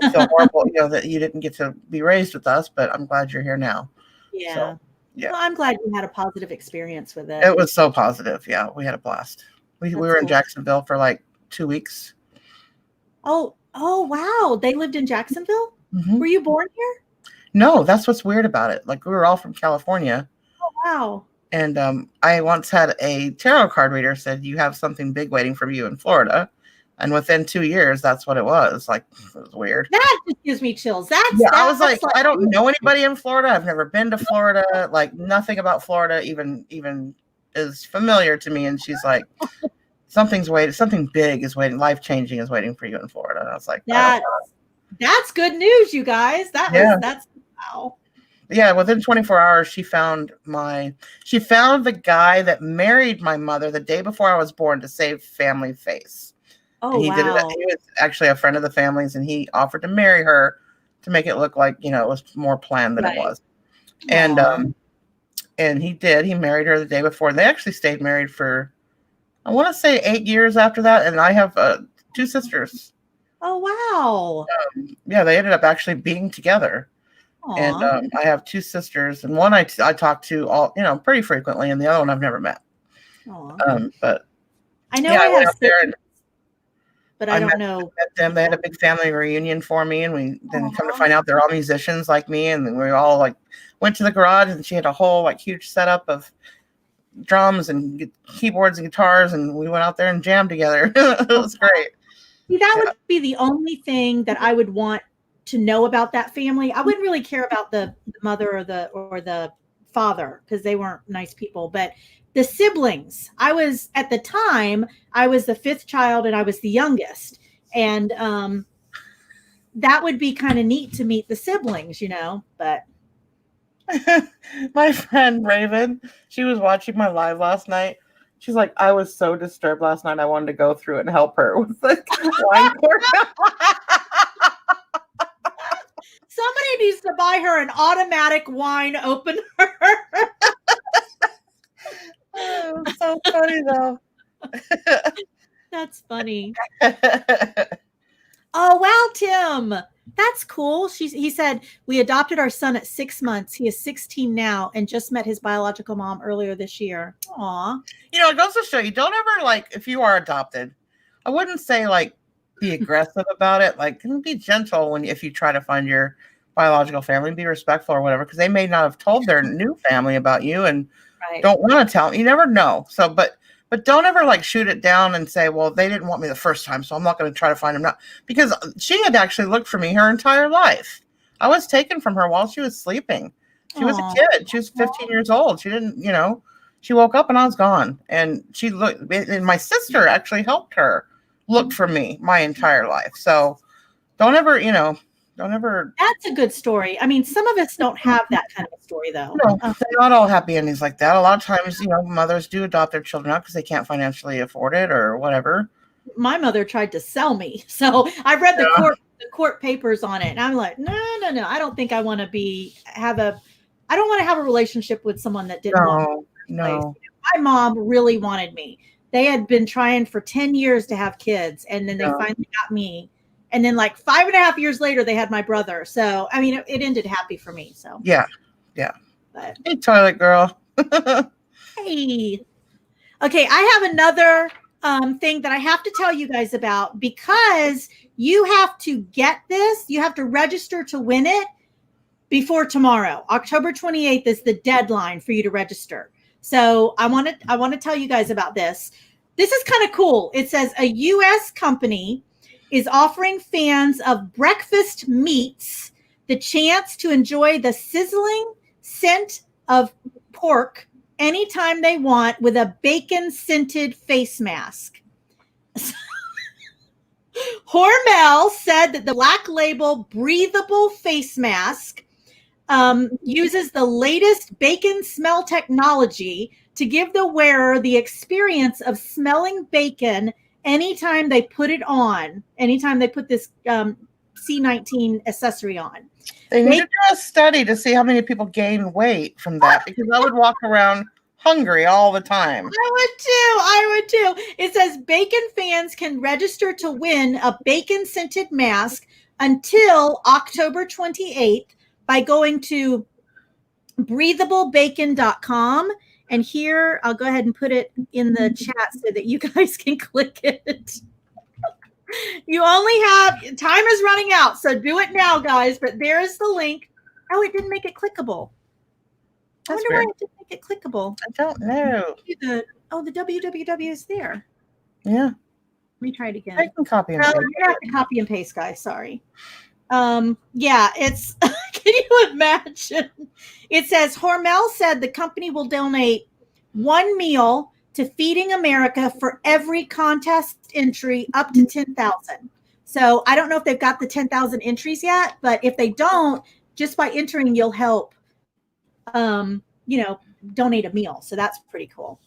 I feel horrible, that you didn't get to be raised with us, but I'm glad you're here now. Yeah. So, yeah. Well, I'm glad you had a positive experience with it. It was so positive. Yeah, we had a blast. We were in Jacksonville for like 2 weeks. Oh, wow. They lived in Jacksonville? Mm-hmm. Were you born here? No, that's what's weird about it. Like, we were all from California. Oh, wow. And I once had a tarot card reader said, you have something big waiting for you in Florida. And within 2 years, that's what it was. Like, it was weird. That just gives me chills. I was like, I don't know anybody in Florida. I've never been to Florida. Like, nothing about Florida even is familiar to me. And she's like, something big is waiting, life-changing is waiting for you in Florida. And I was like, that's good news, you guys. That's wow. Yeah, within 24 hours, she found the guy that married my mother the day before I was born to save family face. Oh, He did it. He was actually a friend of the family's, and he offered to marry her to make it look like, it was more planned than it was. And he did. He married her the day before. They actually stayed married for, I want to say 8 years after that. And I have 2 sisters. Oh, wow. Yeah, they ended up actually being together. Aww. And I have 2 sisters, and one I talk to all, pretty frequently, and the other one I've never met. But I know I have there, but I don't know. Met them. They had a big family reunion for me, and we then come to find out they're all musicians like me, and then we all went to the garage, and she had a whole huge setup of drums and keyboards and guitars, and we went out there and jammed together. It was great. See, that would be the only thing that I would want to know about that family. I wouldn't really care about the mother or the father because they weren't nice people, but the siblings. At the time I was the 5th child and I was the youngest, and that would be kind of neat to meet the siblings, but my friend Raven, she was watching my live last night. She's like, I was so disturbed last night. I wanted to go through it and help her with the wine cord. Somebody to buy her an automatic wine opener. Oh, so funny though. That's funny. Oh, wow, Tim. That's cool. He said, we adopted our son at 6 months. He is 16 now and just met his biological mom earlier this year. Aw. It goes to show you, don't ever, like, if you are adopted, I wouldn't say, like, be aggressive about it. Like, be gentle if you try to find your biological family, be respectful or whatever, because they may not have told their new family about you and don't want to tell them. You never know. So, but don't ever, like, shoot it down and say, well, they didn't want me the first time, so I'm not going to try to find them now. Because she had actually looked for me her entire life. I was taken from her while she was sleeping. She was a kid. She was 15 years old. She didn't, she woke up and I was gone. And she looked, and my sister actually helped her look for me my entire life. So don't ever. That's a good story. I mean, some of us don't have that kind of a story, though. No, they're not all happy endings like that. A lot of times, mothers do adopt their children out because they can't financially afford it or whatever. My mother tried to sell me. So I read the court papers on it. And I'm like, no. I don't think I want to I don't want to have a relationship with someone that didn't want me. No. My mom really wanted me. They had been trying for 10 years to have kids. And then they finally got me. And then like 5.5 years later, they had my brother. So, I mean, it ended happy for me. So, yeah. But, hey, toilet girl. Hey. Okay, I have another thing that I have to tell you guys about because you have to get this. You have to register to win it before tomorrow. October 28th is the deadline for you to register. So I want to tell you guys about this. This is kind of cool. It says a U.S. company is offering fans of breakfast meats the chance to enjoy the sizzling scent of pork anytime they want with a bacon-scented face mask. Hormel said that the Black Label breathable face mask uses the latest bacon smell technology to give the wearer the experience of smelling bacon anytime they put it on, anytime they put this C19 accessory on. They need to do a study to see how many people gain weight from that because I would walk around hungry all the time. I would too. It says bacon fans can register to win a bacon scented mask until October 28th by going to breathablebacon.com. And here, I'll go ahead and put it in the chat so that you guys can click it. You only have, time is running out, so do it now, guys. But there is the link. Oh, it didn't make it clickable. I wonder why it didn't make it clickable. I don't know. The www is there. Yeah. Let me try it again. I can copy and paste. You have to copy and paste, guys. Sorry. Yeah, it's, can you imagine? It says Hormel said the company will donate one meal to Feeding America for every contest entry up to 10,000. So I don't know if they've got the 10,000 entries yet, but if they don't, just by entering, you'll help, donate a meal. So that's pretty cool.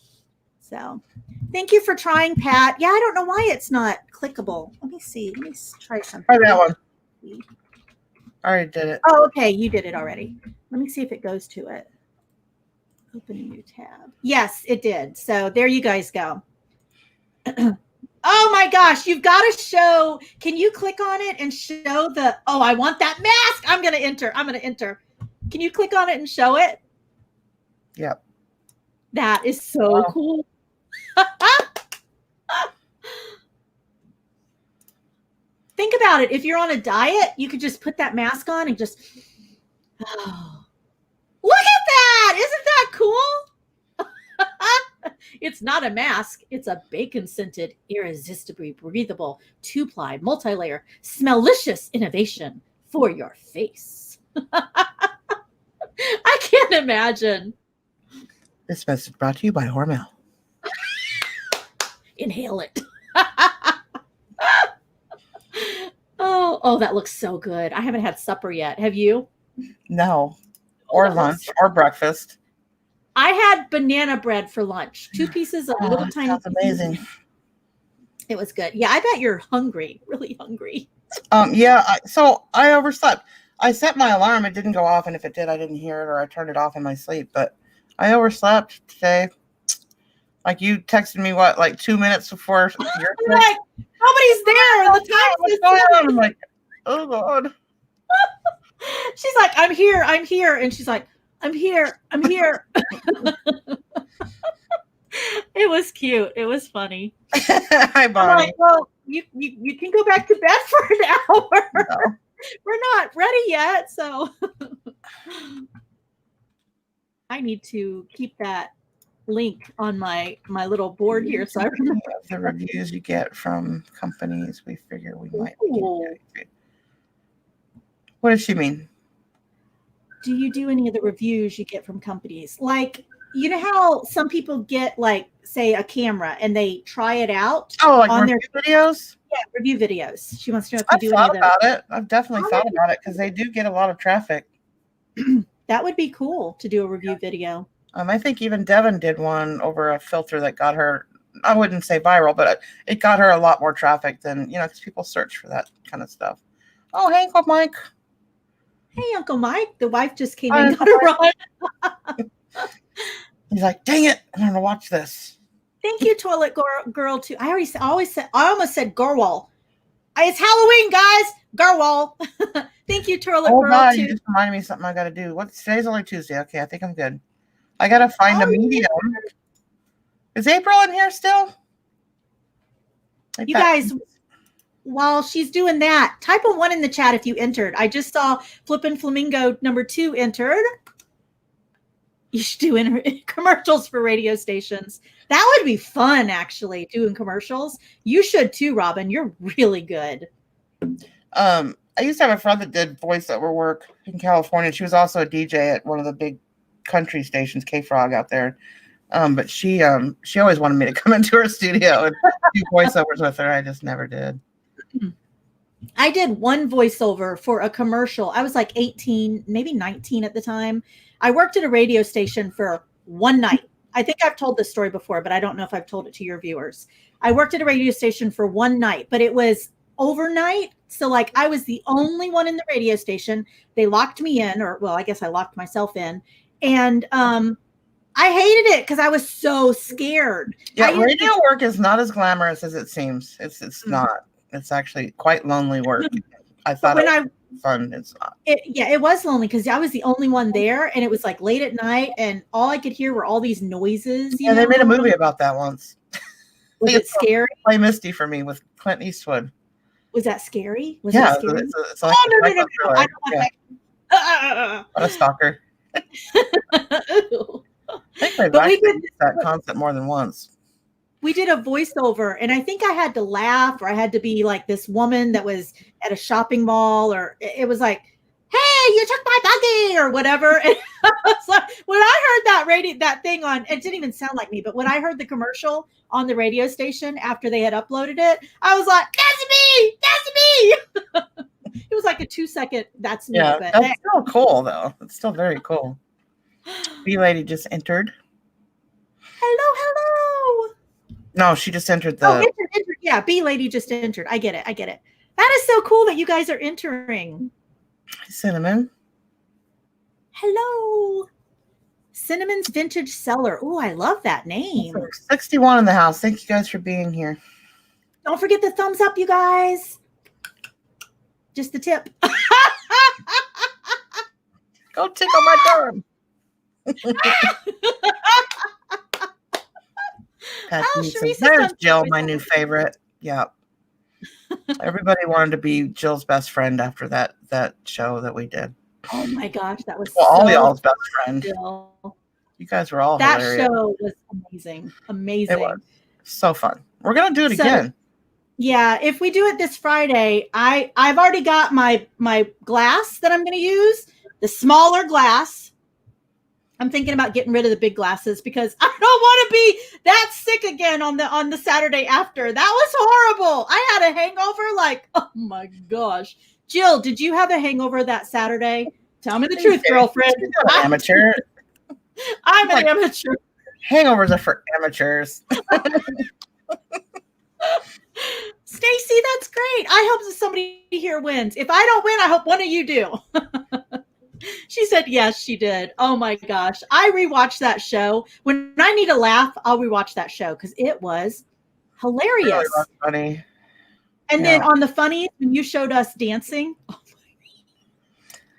So thank you for trying, Pat. Yeah, I don't know why it's not clickable. Let me see. Let me try something. Try that one. I already did it. Oh, okay. You did it already. Let me see if it goes to it. Open a new tab. Yes, it did. So there you guys go. Oh my gosh. You've got to show. Can you click on it and show I want that mask. I'm going to enter. Can you click on it and show it? Yep. That is so cool. Think about it. If you're on a diet, you could just put that mask on and just, look at that. Isn't that cool? It's not a mask. It's a bacon-scented, irresistibly breathable, 2-ply, multi-layer, smellicious innovation for your face. I can't imagine. This message brought to you by Hormel. Inhale it. Oh, that looks so good. I haven't had supper yet. Have you? No. Or lunch or breakfast. I had banana bread for lunch. 2 pieces of little tiny. That's amazing. It was good. Yeah, I bet you're hungry. Really hungry. Yeah. So I overslept. I set my alarm. It didn't go off, and if it did, I didn't hear it, or I turned it off in my sleep. But I overslept today. Like you texted me, what, like 2 minutes before your Like, nobody's there. And the what's time going on? I'm like, oh God. she's like, I'm here. And she's like, I'm here. It was cute. It was funny. Hi, I'm Bonnie. like, well, you can go back to bed for an hour. No. We're not ready yet, so I need to keep that link on my little board here. So I remember The reviews you get from companies, we figure we might. Ooh. What does she mean? Do you do any of the reviews you get from companies? Like, you know how some people get, like, say, a camera and they try it out Oh, like on review videos? Yeah, review videos. She wants to know if I've you do any thought of those. about it. I've definitely thought about it because they do get a lot of traffic. That would be cool to do a review video. I think even Devin did one over a filter that got her, I wouldn't say viral, but it got her a lot more traffic than, because people search for that kind of stuff. Oh, hey, Uncle Mike. Hey, Uncle Mike, the wife just came Hi, in. Uncle Got to run. He's like, dang it, I'm going to watch this. Thank you, Toilet Girl, too. I almost said Girl. It's Halloween, guys. Girl. Thank you, Toilet Oh, Girl, God, too. you just reminded me of something I got to do. Today's only Tuesday. Okay, I think I'm good. I got to find a medium. Is April in here still? You guys, while she's doing that, type a 1 in the chat if you entered. I just saw Flippin' Flamingo #2 entered. You should do commercials for radio stations. That would be fun, actually, doing commercials. You should too, Robin. You're really good. I used to have a friend that did voiceover work in California. She was also a DJ at one of the big country stations, K-Frog out there. But she always wanted me to come into her studio and do voiceovers with her. I just never did. I did one voiceover for a commercial. I was like 18, maybe 19 at the time. I worked at a radio station for one night. I think I've told this story before, but I don't know if I've told it to your viewers. I worked at a radio station for one night, but it was overnight. So like I was the only one in the radio station. They locked me in, I guess I locked myself in. And I hated it because I was so scared. Yeah, radio work is not as glamorous as it seems. It's not. It's actually quite lonely work. I thought it was fun. It's not. It was lonely because I was the only one there, and it was like late at night, and all I could hear were all these noises. Yeah, they made a movie about that once. Was it scary? Play Misty for me with Clint Eastwood. Was that scary? Was yeah, it scary? it's like no. I don't want that. What a stalker. I think they've actually used that concept more than once. We did a voiceover, and I think I had to laugh, or I had to be like this woman that was at a shopping mall, or it was like, "Hey, you took my buggy," or whatever. And I was like, when I heard that thing on, it didn't even sound like me, but when I heard the commercial on the radio station after they had uploaded it, I was like, "That's me!" It was like a 2-second. That's me. Yeah, but that's still cool though. It's still very cool. B lady just entered. Hello. No, she just entered the. Oh, entered. Yeah, B lady just entered. I get it. That is so cool that you guys are entering. Cinnamon. Hello. Cinnamon's Vintage Cellar. Oh, I love that name. 61 in the house. Thank you guys for being here. Don't forget the thumbs up, you guys. Just the tip. Go tickle my thumb. There's Jill, my new favorite. Yeah. Everybody wanted to be Jill's best friend after that show that we did. Oh my gosh, that was all y'all's best friend. Jill. You guys were all that hilarious. Show was amazing. It was so fun. We're gonna do it again. Yeah, if we do it this Friday, I've already got my glass that I'm gonna use, the smaller glass. I'm thinking about getting rid of the big glasses because I don't want to be that sick again on the Saturday after. That was horrible. I had a hangover like, oh my gosh. Jill, did you have a hangover that Saturday? Tell me the truth, girlfriend. I'm an amateur. I'm an amateur. Hangovers are for amateurs. Stacy, that's great. I hope that somebody here wins. If I don't win, I hope one of you do. She said yes, she did. Oh my gosh. I rewatched that show. When I need a laugh, I'll rewatch that show because it was hilarious. Really was funny. And then on the funnies, when you showed us dancing.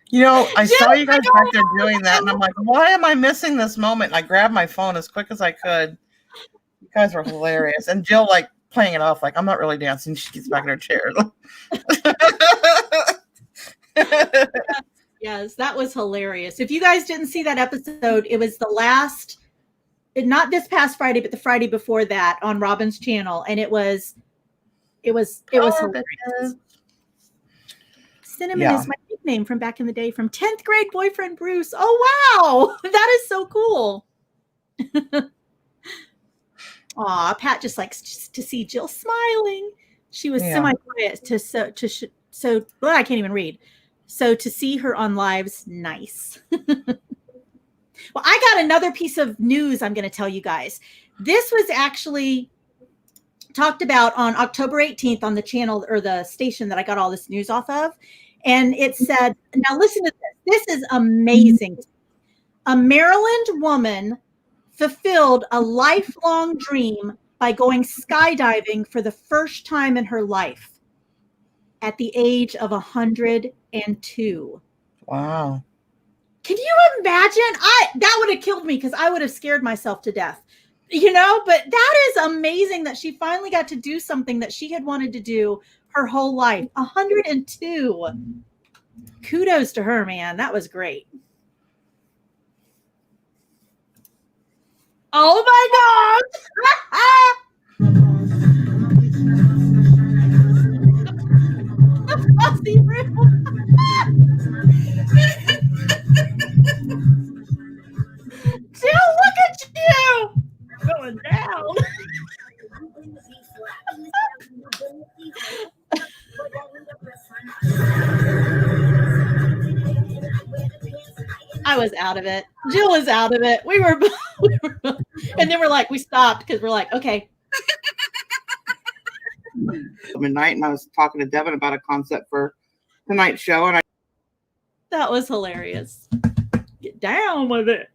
You know, I saw you guys back there doing that, and I'm like, why am I missing this moment? And I grabbed my phone as quick as I could. You guys were hilarious. And Jill, like, playing it off like, I'm not really dancing. She gets back in her chair. Yes, that was hilarious. If you guys didn't see that episode, it was the last, not this past Friday, but the Friday before that on Robin's channel. And it was hilarious. Cinnamon is my nickname from back in the day from 10th grade boyfriend Bruce. Oh, wow. That is so cool. Aw, Pat just likes to see Jill smiling. She was semi-quiet so well, I can't even read. So to see her on live's nice. Well, I got another piece of news I'm going to tell you guys. This was actually talked about on October 18th on the channel or the station that I got all this news off of. And it said, now listen to this. This is amazing. A Maryland woman fulfilled a lifelong dream by going skydiving for the first time in her life at the age of 102. Wow. Can you imagine? That would have killed me because I would have scared myself to death. You know, but that is amazing that she finally got to do something that she had wanted to do her whole life. 102. Kudos to her, man. That was great. Oh my gosh. Fussy room. Jill, look at you. Going down. I was out of it. Jill was out of it. We were and then we stopped because we're like, okay. Midnight, and I was talking to Devin about a concept for tonight's show, and that was hilarious. Get down with it.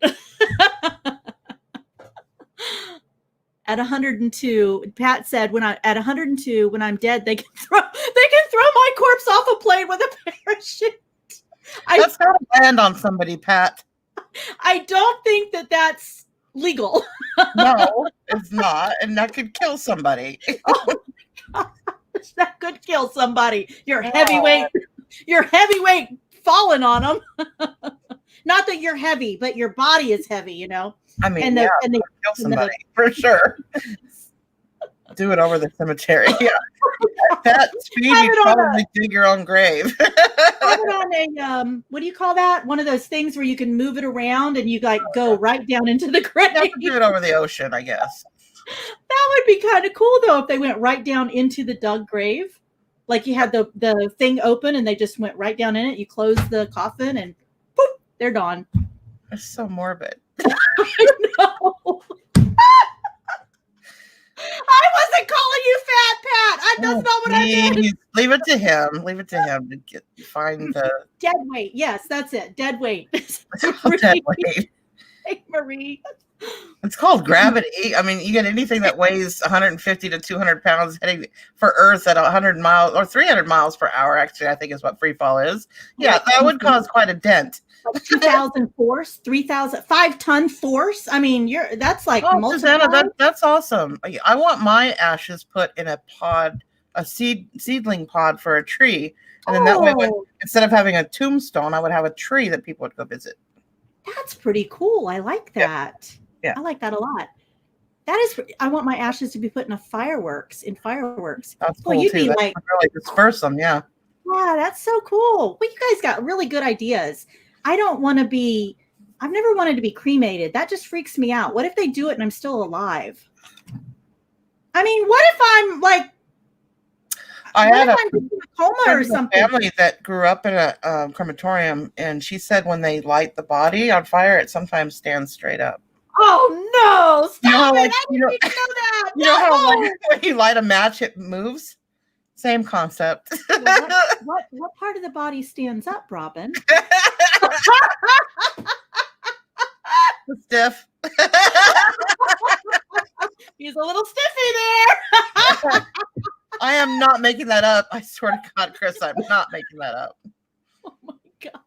At 102, Pat said, at 102, when I'm dead, they can throw my corpse off a plane with a parachute. That's got to land on somebody, Pat. I don't think that legal. No, it's not, and that could kill somebody. Oh my gosh, that could kill somebody. Your heavyweight falling on them. Not that you're heavy, but your body is heavy, you know. I mean, kill somebody for sure. Do it over the cemetery. Yeah. At that speed, you probably dig your own grave. Have it on a what do you call that? One of those things where you can move it around and you go right down into the grave. You have to do it over the ocean, I guess. That would be kind of cool though if they went right down into the dug grave. Like you had the thing open and they just went right down in it. You close the coffin and poof, they're gone. It's so morbid. I know. I wasn't calling you fat, Pat. That's not what I meant. Leave it to him. Leave it to him to find the dead weight. Yes, that's it. Dead weight. Dead weight. Hey, Marie. It's called gravity. I mean, you get anything that weighs 150 to 200 pounds heading for Earth at 100 miles or 300 miles per hour. Actually, I think is what free fall is. Yeah, that would cause quite a dent. Like 2,000 force, 3,000, 5-ton force. I mean, that's like Susanna, that's awesome. I want my ashes put in a pod, a seedling pod for a tree, and then that way, instead of having a tombstone, I would have a tree that people would go visit. That's pretty cool. I like that. Yeah. I like that a lot. That is, I want my ashes to be put in fireworks. That's cool too. You'd be really disperse them. Yeah. Yeah, that's so cool. Well, you guys got really good ideas. I've never wanted to be cremated. That just freaks me out. What if they do it and I'm still alive? I mean, what if I'm like, I had a coma or something? Family that grew up in a crematorium, and she said when they light the body on fire, it sometimes stands straight up. Oh no! Stop it! I didn't even know that. You know how when you light a match, it moves? Same concept. Well, what part of the body stands up, Robin? Stiff. He's a little stiffy there. I am not making that up. I swear to God, Chris, I'm not making that up. Oh my God.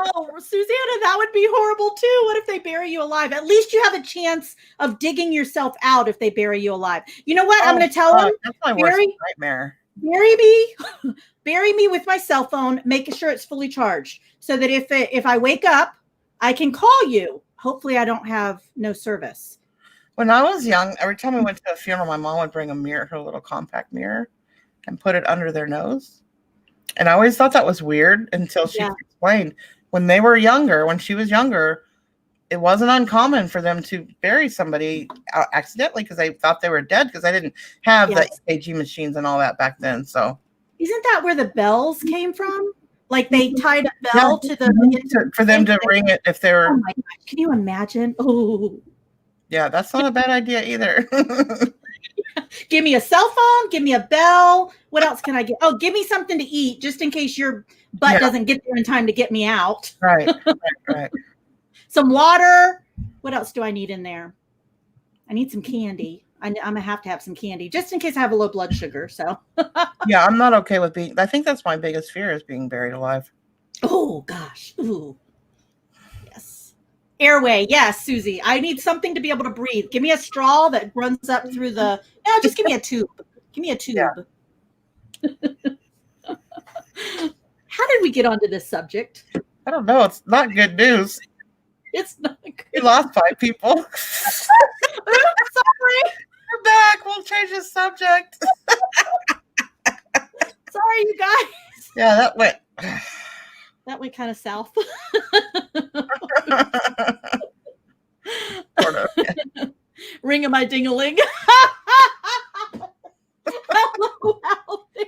Oh, Susanna, that would be horrible too. What if they bury you alive? At least you have a chance of digging yourself out if they bury you alive. You know what? I'm going to tell them. That's my worst nightmare. Bury me with my cell phone, making sure it's fully charged, so that if I wake up, I can call you. Hopefully, I don't have no service. When I was young, every time I went to a funeral, my mom would bring a mirror, her little compact mirror, and put it under their nose. And I always thought that was weird until she explained. When they were younger, when she was younger, it wasn't uncommon for them to bury somebody accidentally because they thought they were dead because they didn't have the EKG machines and all that back then. So, isn't that where the bells came from? Like they tied a bell to the for them to ring it if they were. Oh my gosh! Can you imagine? Oh, yeah, that's not a bad idea either. Give me a cell phone. Give me a bell. What else can I get? Oh, give me something to eat just in case your butt doesn't get there in time to get me out. Right. Some water. What else do I need in there? I need some candy. I'm gonna have to have some candy just in case I have a low blood sugar. So yeah, I'm not okay with being. I think that's my biggest fear is being buried alive. Oh gosh. Ooh. Yes. Airway. Yes, Susie. I need something to be able to breathe. Give me a straw that runs up through the. No, just give me a tube. Give me a tube. Yeah. How did we get onto this subject? I don't know. It's not good news. It's not good. We lost 5 people. Sorry. We're back. We'll change the subject. Sorry, you guys. Yeah, that went kind of south. Sort of. Yeah. Ring of my ding-a-ling. Hello out there.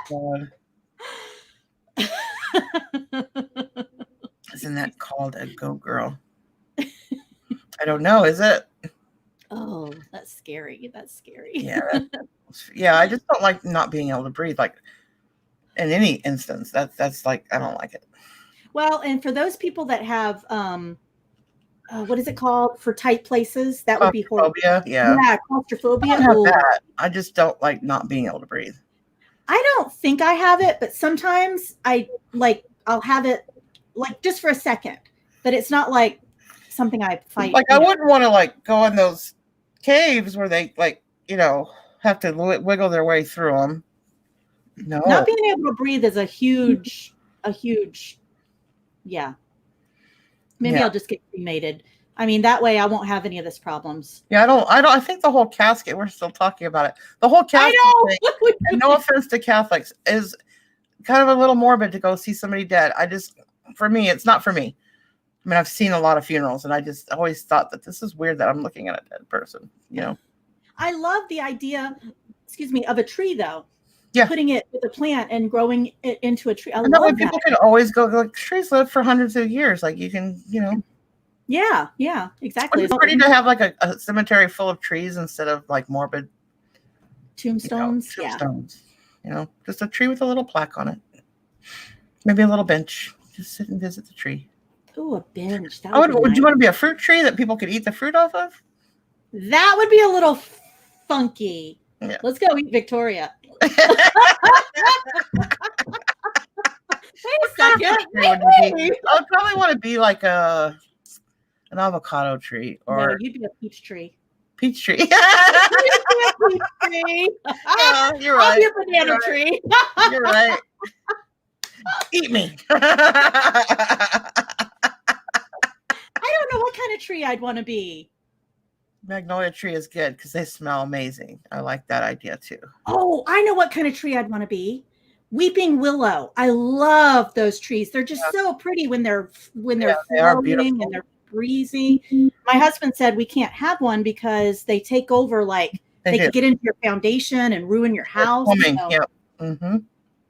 God. Isn't that called a go girl? I don't know. Is it? Oh, that's scary. That's scary. Yeah. I just don't like not being able to breathe. Like in any instance, that's like I don't like it. Well, and for those people that have what is it called for tight places? That would be horrible. Yeah, claustrophobia. I don't have that. I just don't like not being able to breathe. I don't think I have it, but sometimes I'll have it like just for a second, but it's not like something I fight. Like I wouldn't want to like go in those caves where they have to wiggle their way through them. No, not being able to breathe is a huge, yeah. Maybe I'll just get cremated. I mean, that way I won't have any of this problems. Yeah, I think the whole casket, we're still talking about it. The whole casket thing, and no offense to Catholics, is kind of a little morbid to go see somebody dead. For me, it's not for me. I mean, I've seen a lot of funerals, and I just always thought that this is weird that I'm looking at a dead person, I love the idea, of a tree, though. Yeah. Putting it with a plant and growing it into a tree. I love that. People can always go, like, trees live for hundreds of years. Like, you can, Yeah, exactly. It's pretty to have, like, a cemetery full of trees instead of, like, morbid tombstones. Tombstones. Just a tree with a little plaque on it. Maybe a little bench. Just sit and visit the tree. Oh, a bench. Would you want to be a fruit tree that people could eat the fruit off of? That would be a little funky. Yeah. Let's go eat Victoria. Wait a second. I would probably want to be like an avocado tree, or no, you'd be a peach tree. Peach tree. You'd be a peach tree. Yeah, you're right. I'll be a banana tree. You're right. Eat me. I don't know what kind of tree I'd want to be. Magnolia tree is good because they smell amazing. I like that idea too. Oh, I know what kind of tree I'd want to be. Weeping willow. I love those trees. They're just so pretty when they're floating and they're breezy. My husband said we can't have one because they take over, like they can get into your foundation and ruin your house. Mm-hmm.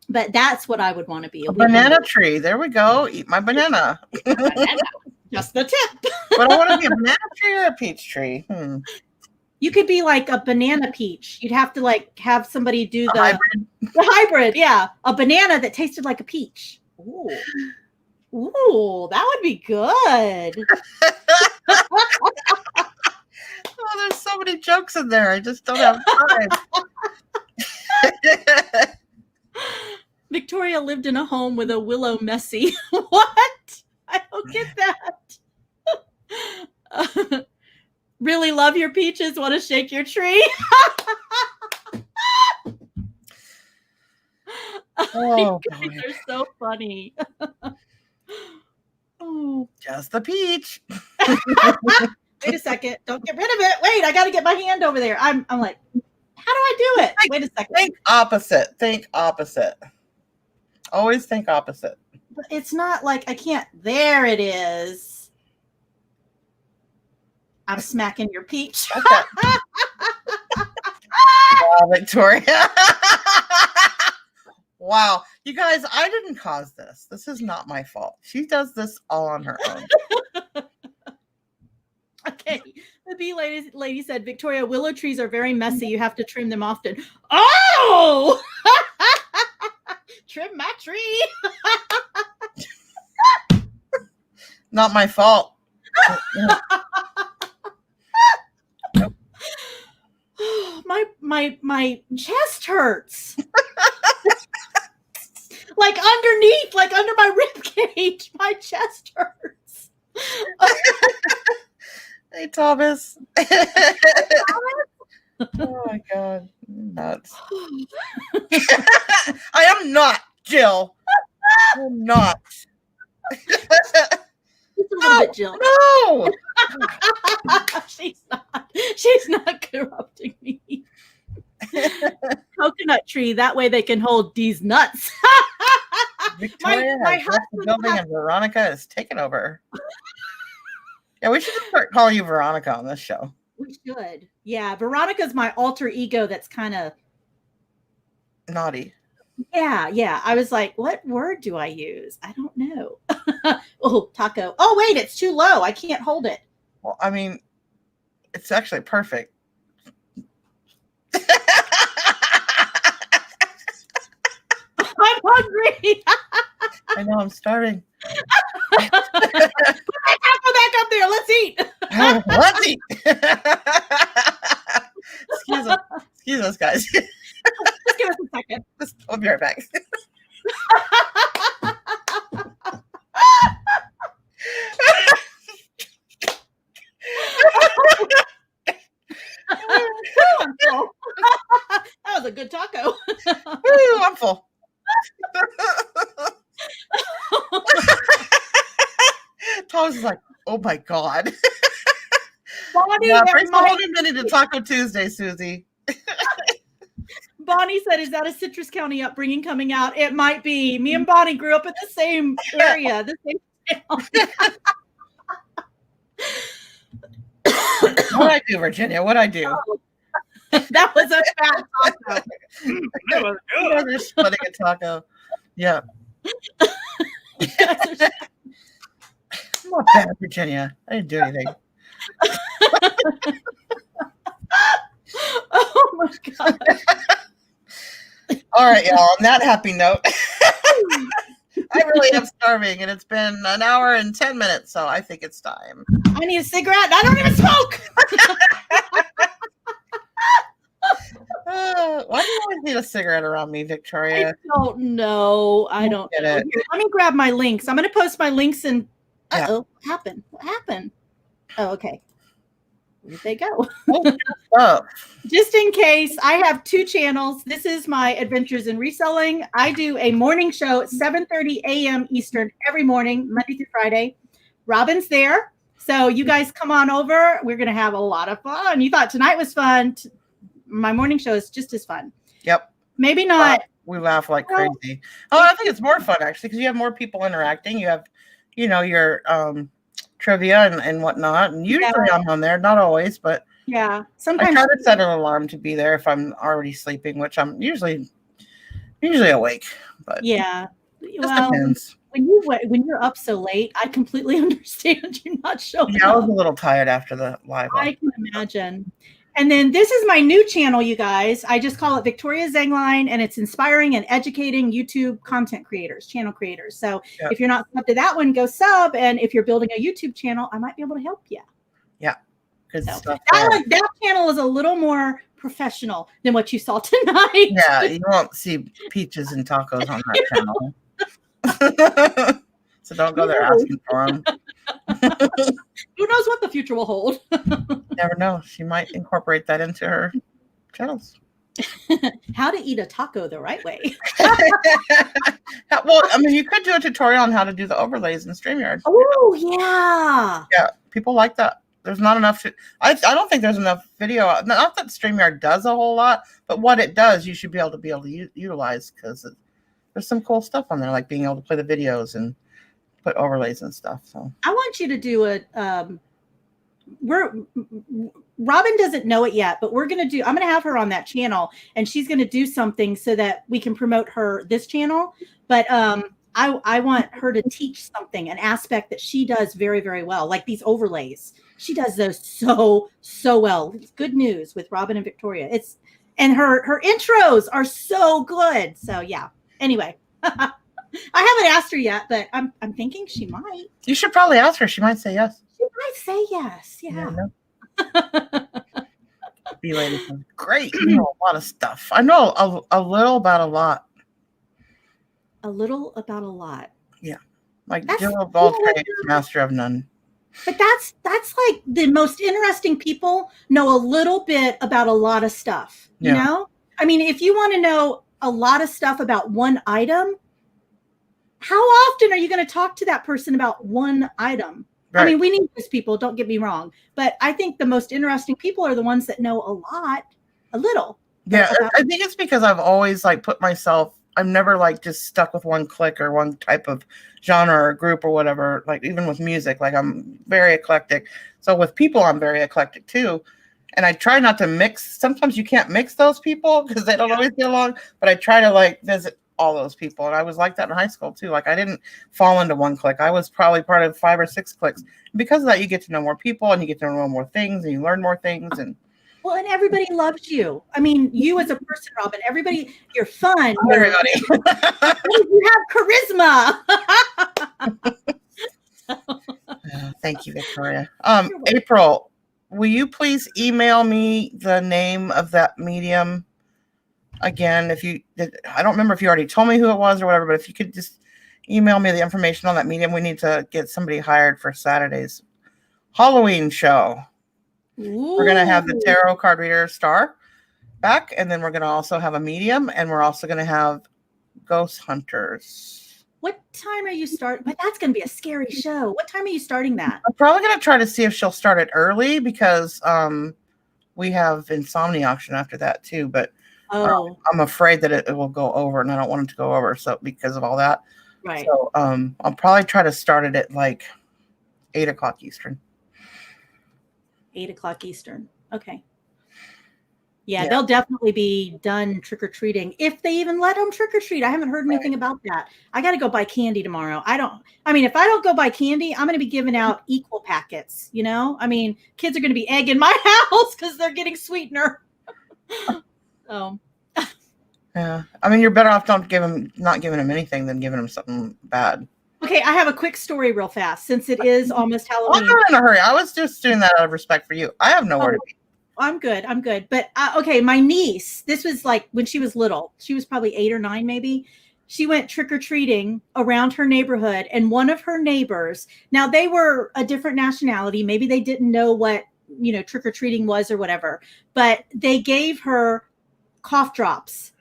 But that's what I would want to be. A banana tree. There we go. Eat my banana. Just the tip. But I want to be a banana tree or a peach tree. You could be like a banana peach. You'd have to like have somebody do the hybrid. hybrid. Yeah. A banana that tasted like a peach. Ooh. Ooh, that would be good. Oh, there's so many jokes in there. I just don't have time. Victoria lived in a home with a willow messy. What? I don't get that. Really love your peaches. Want to shake your tree? Oh, You guys are so funny. Oh. Just the peach. Wait a second. Don't get rid of it. Wait, I got to get my hand over there. I'm like, how do I do it? Wait a second. Think opposite. Think opposite. Always think opposite. But it's not like I can't. There it is. I'm smacking your peach. Okay. Wow, Victoria. Wow. You guys, I didn't cause this. This is not my fault. She does this all on her own. Okay. The bee lady said, Victoria, willow trees are very messy. You have to trim them often. Oh! Trim my tree. Not my fault. My chest hurts. Like underneath, like under my rib cage, my chest hurts. Hey, Thomas. Oh my God. Nuts. I am not, Jill. I'm not. Just a little bit, Jill. No. She's not corrupting me. Coconut tree, that way they can hold these nuts. Victoria my has left the building and Veronica is taking over. Yeah, we should start calling you Veronica on this show. We should. Yeah, Veronica's my alter ego that's kind of naughty. Yeah. I was like, what word do I use? I don't know. Oh, taco. Oh, wait, it's too low. I can't hold it. Well, I mean, it's actually perfect. I'm hungry. I know, I'm starving. Put that taco back up there. Let's eat. Let's eat. Excuse us, guys. Just give us a second. I'll be right back. That was a good taco. Ooh, I'm full. Tom's like, oh my God. Bonnie, Yeah, bring the whole minute to Taco Tuesday, Susie. Bonnie said, is that a Citrus County upbringing coming out? It might be. Me and Bonnie grew up in the same area, the same town. What'd I do, Virginia? What'd I do? Oh, that was a fat taco. You guys are splitting a taco. Yeah. I'm not bad, Virginia. I didn't do anything. Oh my God. All right, y'all. On that happy note, I really am starving, and it's been an hour and 10 minutes, so I think it's time. I need a cigarette. I don't even smoke. Why do you always need a cigarette around me, Victoria? I don't know. I don't get know. it. Here, let me grab my links. I'm going to post my links and. Yeah. Uh-oh. What happened? What happened? Oh, okay. Where'd they go? Oh. Just in case, I have 2 channels. This is my Adventures in Reselling. I do a morning show at 7:30 a.m. Eastern every morning, Monday through Friday. Robin's there. So you guys come on over. We're going to have a lot of fun. You thought tonight was fun. My morning show is just as fun. Yep. Maybe not. We laugh like crazy. Oh, I think it's more fun, actually, because you have more people interacting. You have, your trivia and whatnot. And usually I'm on there. Not always, but yeah. I Sometimes try to set an alarm to be there if I'm already sleeping, which I'm usually awake. But yeah. it Well, depends. when you're up so late, I completely understand you're not showing Yeah, I was up. a little tired after the live. I can imagine. And then this is my new channel, you guys. I just call it Victoria Zengline, and it's inspiring and educating YouTube content creators, channel creators. So if you're not subbed to that one, go sub. And if you're building a YouTube channel, I might be able to help you. Yeah. Good so stuff. That channel is a little more professional than what you saw tonight. Yeah, you won't see peaches and tacos on that channel. So don't go there asking for them. Who knows what the future will hold? Never know. She might incorporate that into her channels. How to eat a taco the right way. Well, I mean, you could do a tutorial on how to do the overlays in StreamYard. Oh, yeah. Yeah, people like that. There's not enough. I don't think there's enough video. Not that StreamYard does a whole lot, but what it does, you should be able to utilize, because there's some cool stuff on there, like being able to play the videos and put overlays and stuff. So I want you to do Robin doesn't know it yet, but I'm going to have her on that channel, and she's going to do something so that we can promote this channel. But I want her to teach something, an aspect that she does very, very well, like these overlays. She does those so well. It's good news with Robin and Victoria. And her intros are so good. So yeah. Anyway, I haven't asked her yet, but I'm thinking she might. You should probably ask her. She might say yes. She might say yes. Yeah. Be lady. Great. You know a lot of stuff. I know a little about a lot. A little about a lot. Yeah. Like Jill of all trades, master of none. But that's like the most interesting people know a little bit about a lot of stuff. You know? I mean, if you want to know a lot of stuff about one item, how often are you going to talk to that person about one item? Right. I mean, we need those people, don't get me wrong. But I think the most interesting people are the ones that know a little. Yeah, I think it's because I've always put myself, I'm never just stuck with one clique or one type of genre or group or whatever. Even with music, I'm very eclectic. So with people, I'm very eclectic too. And I try not to mix. Sometimes you can't mix those people because they don't always get along. But I try to visit all those people. And I was like that in high school too. I didn't fall into one clique. I was probably part of 5 or 6 cliques. And because of that, you get to know more people and you get to know more things and you learn more things. And well, and everybody loves you. I mean, you as a person, Robin, you're fun. Everybody. You have charisma. Thank you, Victoria. April, will you please email me the name of that medium again? I don't remember if you already told me who it was or whatever, but if you could just email me the information on that medium. We need to get somebody hired for Saturday's Halloween show. Ooh. We're going to have the tarot card reader Star back, and then we're going to also have a medium, and we're also going to have ghost hunters. What time are you starting? But that's going to be a scary show. What time are you starting that? I'm probably going to try to see if she'll start it early because we have Insomnia auction after that too. But I'm afraid that it will go over, and I don't want it to go over. So because of all that, right? So I'll probably try to start it at 8 o'clock Eastern. 8 o'clock Eastern. Okay. Yeah, they'll definitely be done trick-or-treating if they even let them trick-or-treat. I haven't heard anything about that. I got to go buy candy tomorrow. If I don't go buy candy, I'm going to be giving out equal packets, I mean, kids are going to be egging my house because they're getting sweetener. Yeah. I mean, you're better off not giving them anything than giving them something bad. Okay, I have a quick story real fast since it is almost Halloween. I'm not in a hurry. I was just doing that out of respect for you. I have nowhere to be. I'm good. But okay, my niece, this was when she was little. She was probably 8 or 9 maybe. She went trick-or-treating around her neighborhood, and one of her neighbors, now they were a different nationality. Maybe they didn't know what, trick-or-treating was or whatever, but they gave her cough drops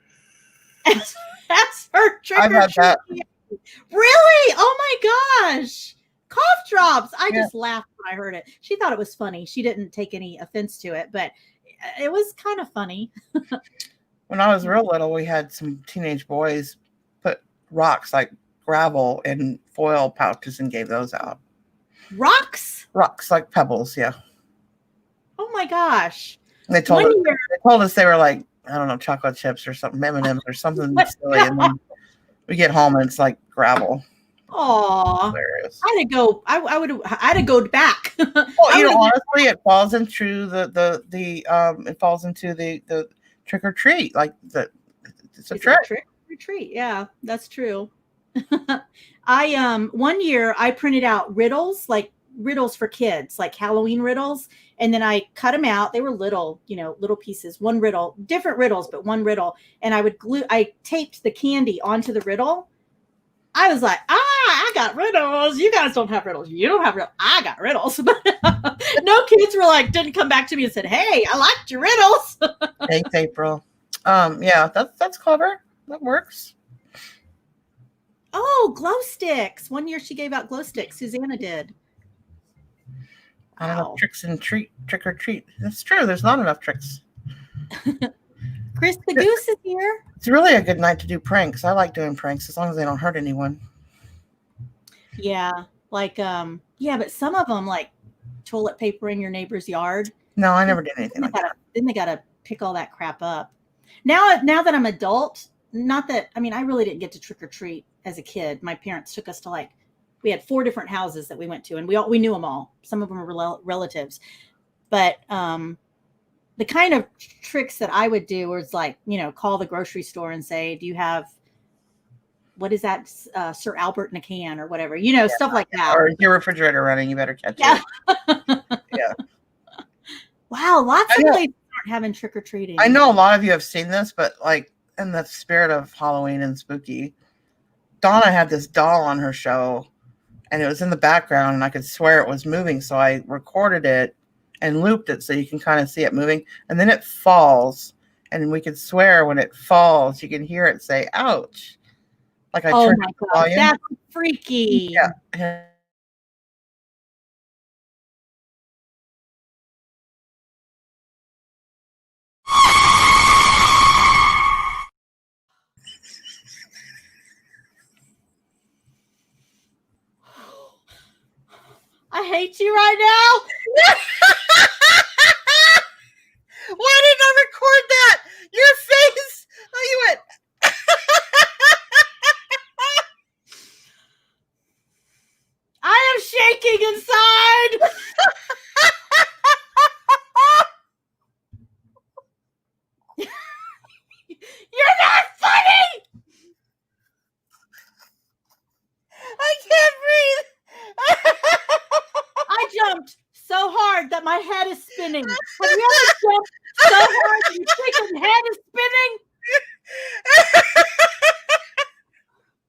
as her trick-or-treating. I've had that. Really? Oh my gosh. Cough drops. I just laughed when I heard it. She thought it was funny. She didn't take any offense to it, but it was kind of funny. When I was real little, we had some teenage boys put rocks like gravel in foil pouches and gave those out. Rocks? Rocks like pebbles, yeah. Oh my gosh. And they told us they were I don't know, chocolate chips or something, M&Ms or something silly. And then we get home and it's like gravel. Aw. Hilarious. I had to go. I had to go back. Well, I would've- honestly, it falls into it falls into the trick or treat. Like it's a trick. trick or treat. Yeah, that's true. I one year I printed out riddles, like riddles for kids, like Halloween riddles, and then I cut them out. They were little, little pieces, one riddle, different riddles, but one riddle. And I taped the candy onto the riddle. I was like, I got riddles. You guys don't have riddles. You don't have riddles. I got riddles. No kids were like, didn't come back to me and said, hey, I liked your riddles. Thanks, April. Yeah, that's clever. That works. Oh, glow sticks. One year she gave out glow sticks. Susanna did. Not enough Wow. tricks and trick or treat. That's true. There's not enough tricks. Chris the Goose is here. It's really a good night to do pranks. I like doing pranks as long as they don't hurt anyone. Yeah. Like, but some of them, like toilet paper in your neighbor's yard. No, I never did anything like that. Then they got to pick all that crap up. Now that I'm adult, not that, I mean, I really didn't get to trick or treat as a kid. My parents took us to we had 4 different houses that we went to, and we knew them all. Some of them were relatives, but, the kind of tricks that I would do was call the grocery store and say, do you have, what is that? Sir Albert in a can or whatever, stuff like that. Or your refrigerator running, you better catch it. Yeah. Wow. Lots of places aren't having trick or treating. I know a lot of you have seen this, but in the spirit of Halloween and spooky, Donna had this doll on her show and it was in the background and I could swear it was moving. So I recorded it and looped it so you can kind of see it moving. And then it falls and we could swear when it falls, you can hear it say, ouch. Like I turned my the God, volume. that's freaky. Yeah. I hate you right now. Why didn't I record that? Your face. Oh, you went. I am shaking inside. You're not funny. I can't breathe. I jumped so hard that my head is spinning. Have you ever jumped so hard that your freaking head is spinning?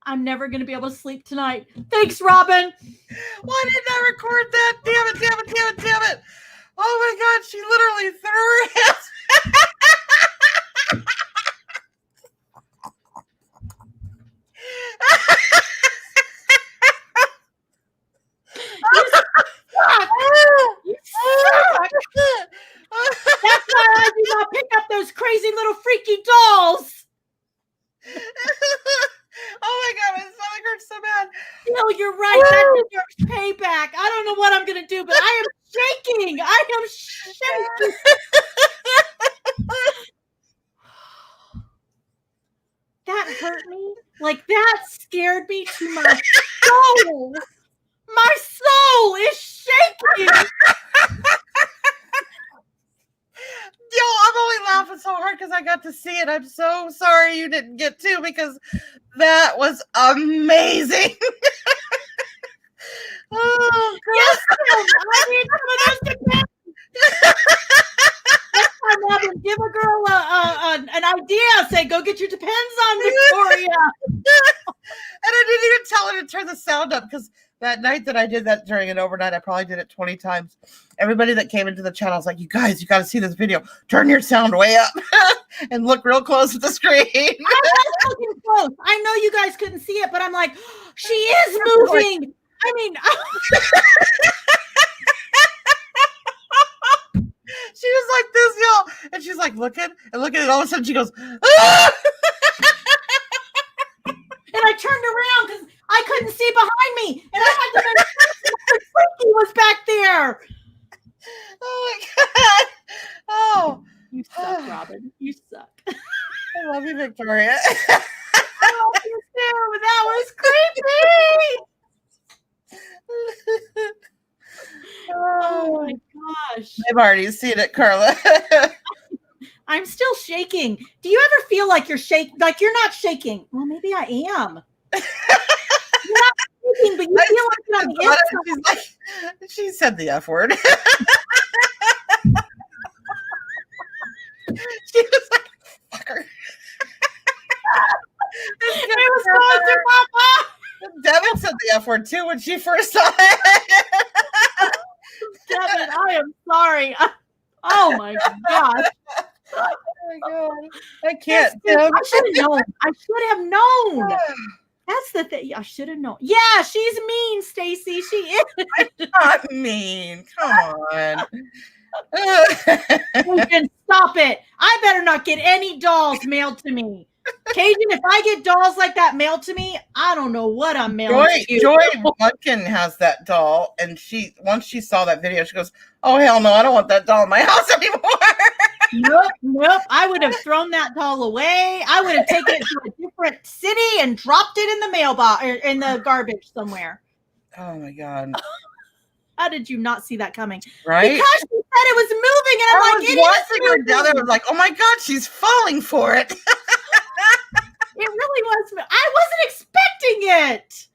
I'm never going to be able to sleep tonight. Thanks, Robin. Why didn't I record that? Damn it. Oh my God, she literally threw her hands. You suck. That's why I do not pick up those crazy little freaky dolls. Oh my God, my stomach hurts so bad. No, you're right. That deserves payback. I don't know what I'm going to do, but I am shaking. I am shaking. That hurt me. Like, that scared me to my soul. My soul is shaking. Yo, I'm only laughing so hard because I got to see it. I'm so sorry you didn't get to because that was amazing. Oh, God. Yes, I need some of those depends. Next time, Robin, give a girl an idea. Say, go get your Depends on, Victoria. And I didn't even tell her to turn the sound up because that night that I did that during an overnight, I probably did it 20 times. Everybody that came into the channel was like, you guys, you got to see this video. Turn your sound way up and look real close at the screen. I was looking close. I know you guys couldn't see it, but I'm like, she is moving. I mean, she was like this, y'all. And she's like looking, and all of a sudden she goes, ah! And I turned around because I couldn't see behind me. And I had to make sure Freaky was back there. Oh my God. Oh. You suck, Robin. You suck. I love you, Victoria. I love you too, but that was creepy. I've already seen it, Carla. I'm still shaking. Do you ever feel like you're like you're not shaking? Well, maybe I am. You're not shaking, but you feel like you're on the inside. She said the F word. She was like, fucker. It was going through my mind. Devin said the F word too when she first saw it. Devin, I am sorry. Oh my gosh. Oh my God. I can't. I should have known. I should have known. That's the thing. I should have known. Yeah, she's mean, Stacy. She is. Not mean. Come on. Cajun, stop it. I better not get any dolls mailed to me. Cajun, if I get dolls like that mailed to me, I don't know what I'm mailing to you. Joy Munkin has that doll, and once she saw that video, she goes, "Oh hell no, I don't want that doll in my house anymore." Nope. I would have thrown that doll away. I would have taken it to a different city and dropped it in the mailbox or in the garbage somewhere. Oh my God. How did you not see that coming? Right? Because she said it was moving, and I'm like, I was down there. I was like, oh my God, she's falling for it. It really was. I wasn't expecting it.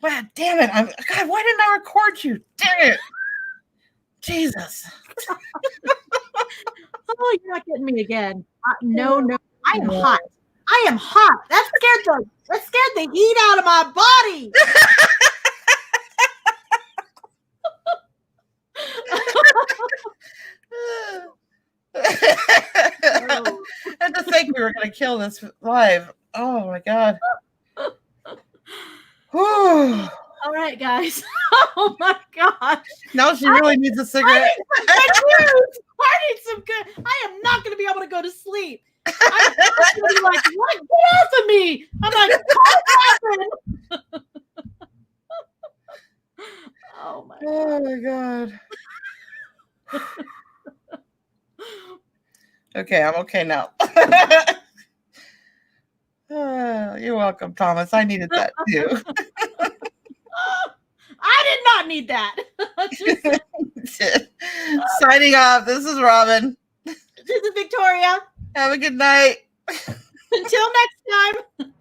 Wow, damn it. God, why didn't I record you? Dang it. Jesus. Oh, you're not getting me again. No. I am hot. I am hot. That scared the heat out of my body. And to think we were going to kill this live. Oh my God. All right, guys. Oh my gosh. Now she really needs a cigarette. I need some good. I am not going to be able to go to sleep. I'm going to be like, what? Get off of me. I'm like, what happened? Oh my God. Okay, I'm okay now. You're welcome, Thomas. I needed that too. I did not need that. Signing off. This is Robin. This is Victoria. Have a good night. Until next time.